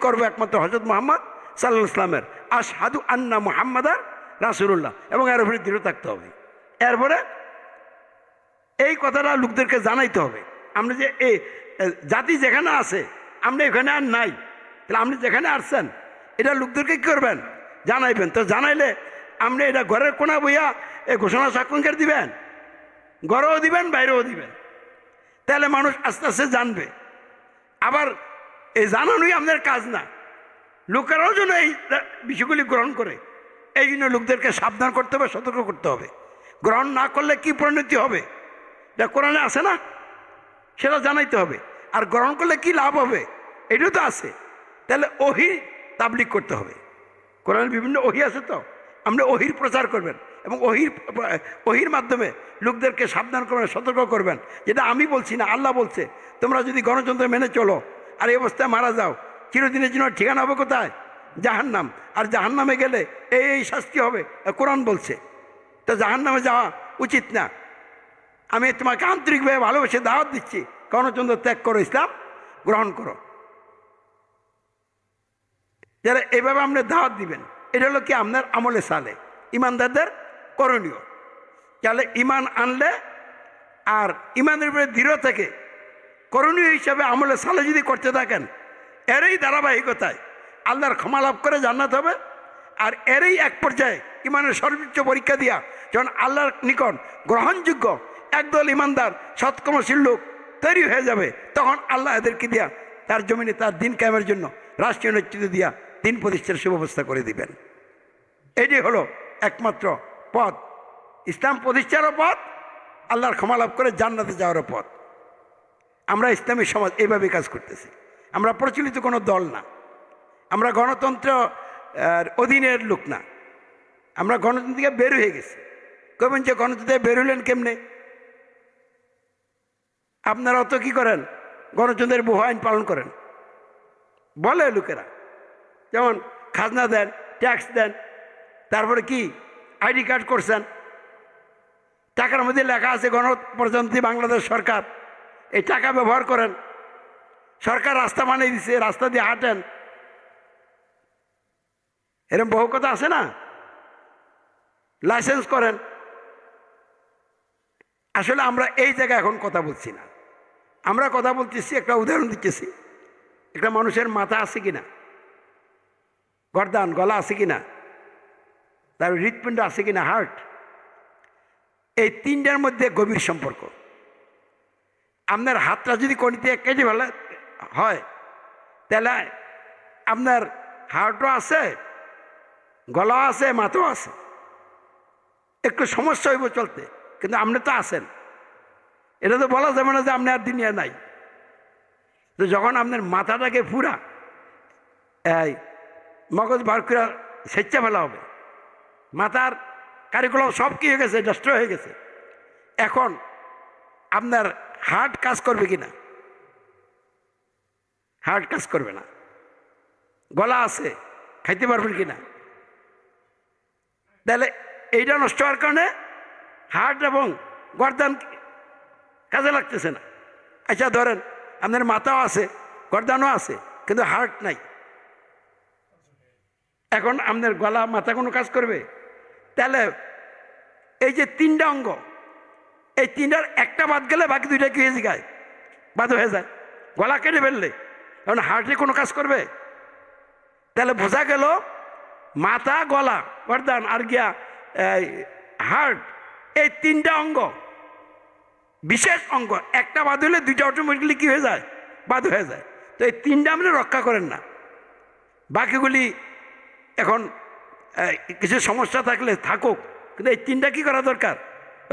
করব একমাত্র হযরত মুহাম্মদ সাল্লাল্লাহু আলাইহি ওয়াসাল্লামের, আশহাদু আন্না মুহাম্মাদার রাসূলুল্লাহ, এবং এর উপরে দৃঢ় থাকতে হবে। এরপরে এই কথাটা লোকদেরকে জানাইতে হবে, আমরা যে এই জাতি যেখানে আছে আমরা এখানে আর নাই, তাহলে আপনি যেখানে আসছেন এটা লোকদেরকে কী করবেন, জানাইবেন। তো জানাইলে আপনি এটা ঘরের কোনা বইয়া এই ঘোষণা সাক্ষাৎকার দিবেন, ঘরেও দিবেন, বাইরেও দিবেন, তাহলে মানুষ আস্তে আস্তে জানবে। আবার এই জানানোই আপনার কাজ না, লোকেরাও যেন এই বিষয়গুলি গ্রহণ করে, এই জন্য লোকদেরকে সাবধান করতে হবে, সতর্ক করতে হবে। গ্রহণ না করলে কি পরিণতি হবে, এটা কোরআনে আছে না, সেটা জানাইতে হবে। আর গ্রহণ করলে কি লাভ হবে, এটাও তো আছে। তাহলে ওহী তাবলীগ করতে হবে, কোরআনের বিভিন্ন ওহী আছে, তো আপনি ওহীর প্রচার করবেন, এবং ওহীর মাধ্যমে লোকদেরকে সাবধান করবেন, সতর্ক করবেন, যেটা আমি বলছি না, আল্লাহ বলছে, তোমরা যদি গণতন্ত্র মেনে চলো আর এই অবস্থায় মারা যাও, চিরদিনের জন্য ঠিকানা হবে কোথায়, জাহান্নাম। আর জাহান্নামে গেলে এই শাস্তি হবে, কোরআন বলছে। তো জাহান্নামে যাওয়া উচিত না। আমি তোমাকে আন্তরিকভাবে ভালোবেসে দাওয়াত দিচ্ছি, গণতন্ত্র ত্যাগ করো, ইসলাম গ্রহণ করো। যারা এইভাবে আপনি দাওয়াত দিবেন, এটা হলো কি আপনার আমলে সালে, ইমানদারদের করণীয়। তাহলে ইমান আনলে আর ইমানের উপরে দৃঢ় থেকে করণীয় হিসাবে আমলে সালে যদি করতে থাকেন, এরই ধারাবাহিকতায় আল্লাহর ক্ষমা লাভ করে জান্নাত হবে। আর এরই এক পর্যায়ে ইমানের সর্বোচ্চ পরীক্ষা দিয়া যখন আল্লাহর নিকট গ্রহণযোগ্য একদল ইমানদার সৎকর্মশীল লোক তৈরি হয়ে যাবে, তখন আল্লাহ এদেরকে দিয়া তার জমিনে তার দিন কায়েমের জন্য রাষ্ট্রীয় নেতৃত্ব দিয়া দিন প্রতিষ্ঠার সুব্যবস্থা করে দিবেন। এটি হলো একমাত্র পথ, ইসলাম প্রতিষ্ঠারও পথ, আল্লাহর ক্ষমা লাভ করে জান্নাতে যাওয়ারও পথ। আমরা ইসলামী সমাজ এইভাবে কাজ করতেছি। আমরা প্রচলিত কোনো দল না, আমরা গণতন্ত্র অধীনের লোক না, আমরা গণতন্ত্র থেকে বের হয়ে গেছি। কবেন যে গণতন্ত্র থেকে বের হলেন কেমনে? আপনারা অত কী করেন, গণতন্ত্রের বহু আইন পালন করেন বলে লোকেরা, যেমন খাজনা দেন, ট্যাক্স দেন, তারপরে কি আইডি কার্ড করছেন, টাকার মধ্যে লেখা আছে গণপ্রজাতন্ত্রী বাংলাদেশ সরকার, এই টাকা ব্যবহার করেন, সরকার রাস্তা বানিয়ে দিচ্ছে, রাস্তা দিয়ে হাঁটেন, এরকম বহু কথা আছে না, লাইসেন্স করেন। আসলে আমরা এই জায়গায় এখন কথা বলছি না, আমরা কথা বলতেছি, একটা উদাহরণ দিতেছি, একটা মানুষের মাথা আছে কিনা, গর্দান গলা আছে কিনা, তার হৃৎপিণ্ড আছে কিনা, হার্ট, এই তিনটার মধ্যে গভীর সম্পর্ক। আপনার হাতটা যদি কণিতে কেটে ফেলা হয়, তাহলে আপনার হার্টও আছে, গলাও আছে, মাথাও আছে, একটু সমস্যা হইব চলতে, কিন্তু আপনি তো আছেন। এটা তো বলা যাবে না যে আপনি আর দুনিয়া নাই। তো যখন আপনার মাথাটাকে পুরা এই মগজ বার করে সেচ্চা ফেলা হবে, মাথার কারিকুলাম সব কি হয়ে গেছে, ডিস্ট্রয় হয়ে গেছে, এখন আপনার হার্ট কাজ করবে কিনা? হার্ট কাজ করবে না। গলা আছে, খাইতে পারবেন কিনা? তাহলে এইটা নষ্ট হওয়ার কারণে হার্ট এবং গর্দান কাজে লাগতেছে না। আচ্ছা ধরেন আপনার মাথাও আছে, গর্দানও আছে, কিন্তু হার্ট নাই, এখন আপনার গলা মাথা কোনো কাজ করবে? তাহলে এই যে তিনটা অঙ্গ, এই তিনটার একটা বাদ গেলে বাকি দুইটা কি হয়ে যায়? বাদ হয়ে যায়। গলা কেটে ফেললে এখন হার্টে কোনো কাজ করবে? তাহলে বোঝা গেল মাথা, গলা, গর্দান আর গিয়া হার্ট, এই তিনটা অঙ্গ বিশেষ অঙ্গ, একটা বাদ হলে দুইটা অটোমেটিকলি কি হয়ে যায়? বাদ হয়ে যায়। তো এই তিনটা আপনি রক্ষা করেন না, বাকিগুলি এখন কিছু সমস্যা থাকলে থাকুক, কিন্তু এই তিনটা কি করা দরকার?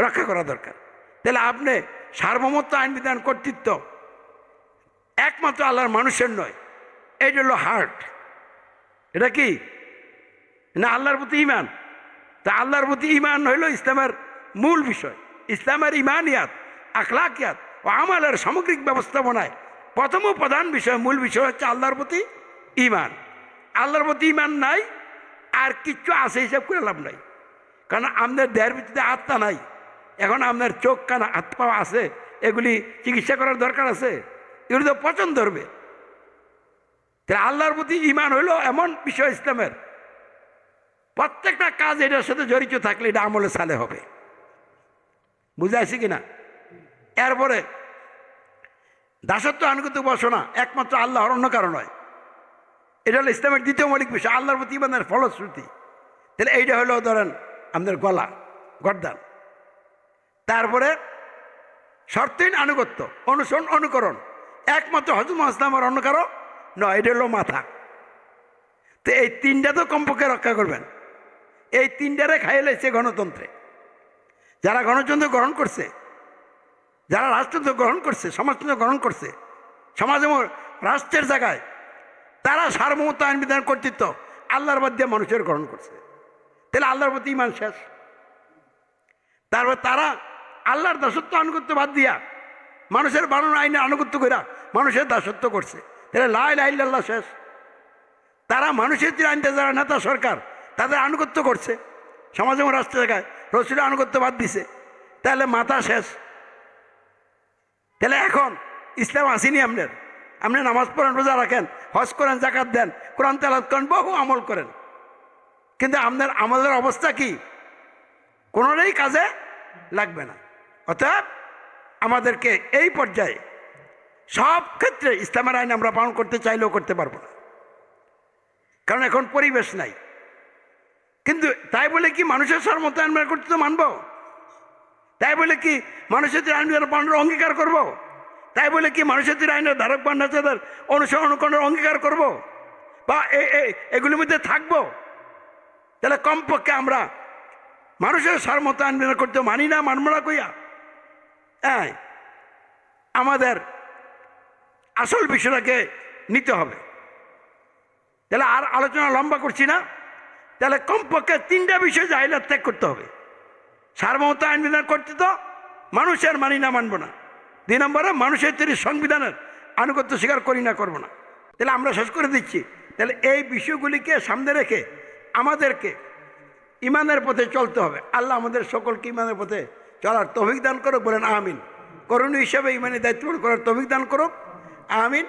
রক্ষা করা দরকার। তাহলে আপনি সার্বভৌমত্ব, আইন বিধান, কর্তৃত্ব একমাত্র আল্লাহর, মানুষের নয়। এইটা হলো হার্ট। এটা কি না আল্লাহর প্রতি ইমান? তা আল্লাহর প্রতি ইমান হইল ইসলামের মূল বিষয়। ইসলামের ইমানিয়াত, আখলাকিয়াত ও আমালের সামগ্রিক ব্যবস্থাপনায় প্রথম ও প্রধান বিষয়, মূল বিষয় হচ্ছে আল্লাহর প্রতি ইমান। আল্লাহর প্রতি ইমান নাই, আর কিচ্ছু আছে হিসাব করে লাভ নাই। কারণ আপনার দেহের ভিতরে আত্মা নাই। এখন আপনার চোখ, কান, হাত পা আছে, এগুলি চিকিৎসা করার দরকার আছে? এগুলি তো পচন ধরবে। তাহলে আল্লাহর প্রতি ইমান হইল এমন বিষয় ইসলামের, প্রত্যেকটা কাজ এটার সাথে জড়িত থাকলে এটা আমলে সালে হবে। বুঝে আসি কিনা? এরপরে দাসত্ব, আনুগত্য, উপাসনা একমাত্র আল্লাহর, অন্য কারণ নয়। এটা হলো ইসলামের দ্বিতীয় মৌলিক বিষয়, আল্লাহর প্রতি ইমানের ফলশ্রুতি। তাহলে এইটা হলো ধরেন আপনার গলা, গর্দান। তারপরে শর্তহীন আনুগত্য, অনুসরণ, অনুকরণ একমাত্র হযরত মুহাম্মদ ইসলামের, অন্য কারো নয়। এটা হলো মাথা। তো এই তিনটা তো কমপক্ষে রক্ষা করবেন। এই তিনটারে খাইয়ে লেছে গণতন্ত্রে। যারা গণতন্ত্র গ্রহণ করছে, যারা রাষ্ট্রতন্ত্র গ্রহণ করছে, সমাজতন্ত্র গ্রহণ করছে, সমাজ এবং রাষ্ট্রের জায়গায় তারা সার্বভৌমত্ব, আইন বিধান, কর্তৃত্ব আল্লাহর বাদ দিয়ে মানুষের গ্রহণ করছে। তাহলে আল্লাহর প্রতি ইমান শেষ। তারপর তারা আল্লাহর দাসত্ব, আনুগত্য বাদ দিয়া মানুষের বানানো আইনে আনুগত্য করে মানুষের দাসত্ব করছে। তাহলে লা ইলাহা ইল্লাল্লাহ শেষ। তারা মানুষের যে আইনটা, যারা নেতা, সরকার, তাদের আনুগত্য করছে, সমাজ এবং রাষ্ট্র জায়গায় রসুলের আনুগত্য বাদ দিছে। তাহলে মাথা শেষ। তাহলে এখন ইসলাম আসেনি আপনার। আপনি নামাজ পড়েন, রোজা রাখেন, হজ করেন, জাকাত দেন, কোরআন তেলাওয়াত করেন, বহু আমল করেন, কিন্তু আপনার আমলের অবস্থা কি? কোনোটাই কাজে লাগবে না। অতএব আমাদেরকে এই পর্যায়ে সব ক্ষেত্রে ইসলামের আইন আমরা পালন করতে চাইলেও করতে পারবো না, কারণ এখন পরিবেশ নাই। কিন্তু তাই বলে কি মানুষের সর্বমত আইন করতে মানব? তাই বলে কি মানুষের আইনের পালনের অঙ্গীকার করব? তাই বলে কি মানুষের আইনের ধারক বান্ধাদের অনুসরণ, অনুকরণের অঙ্গীকার করব বা এগুলির মধ্যে থাকবো? তাহলে কমপক্ষে আমরা মানুষের সর্বমত আইন করতে মানি না, মানব না কইয়া। হ্যাঁ, আমাদের আসল বিষয়টাকে নিতে হবে। তাহলে আর আলোচনা লম্বা করছি না। তাহলে কমপক্ষে তিনটা বিষয় জাহিলাত ত্যাগ করতে হবে। সার্বভৌমত্ব, আইন বিধান, কর্তৃত্ব মানুষের মানি না, মানব না। 2 নম্বরে মানুষের তৈরি সংবিধানের আনুগত্য স্বীকার করি না, করব না। তাহলে আমরা শেষ করে দিচ্ছি। তাহলে এই বিষয়গুলিকে সামনে রেখে আমাদেরকে ইমানের পথে চলতে হবে। আল্লাহ আমাদের সকলকে ইমানের পথে চলার তৌফিক দান করুক, বলেন আমিন। করণীয় হিসাবে ইমানের দায়িত্ব পালন করার তৌফিক দান করুক, আমিন।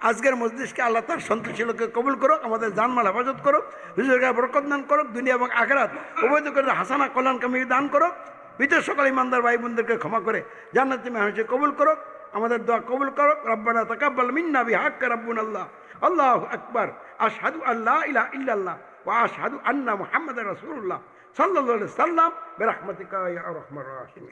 আজকের মজলিসকে আল্লাহ তার সন্তুষ্টিকে কবুল করুক, আমাদের জানমাল হেফাজত করুক, হুজুরকে বরকত দান করুক, দুনিয়া এবং আখিরাত উভয় করে হাসানা কল্যাণ কামি দান করুক, ভিতর সকল ইমানদার ভাই বোনদেরকে ক্ষমা করে জান্নাতি মেহমান কবুল করুক, আমাদের দোয়া কবুল করুক। রব্বানা তাকাব্বাল মিন্না বিহাক্কি রাব্বুনাল্লাহ। আল্লাহু আকবার। আশহাদু আল্লা ইলাহা ইল্লাল্লাহ ওয়া আশহাদু আন্না মুহাম্মাদার রাসূলুল্লাহ সাল্লাল্লাহু আলাইহি ওয়াসাল্লাম বিরহমাতিকা ইয়া আরহামার রাহিমিন।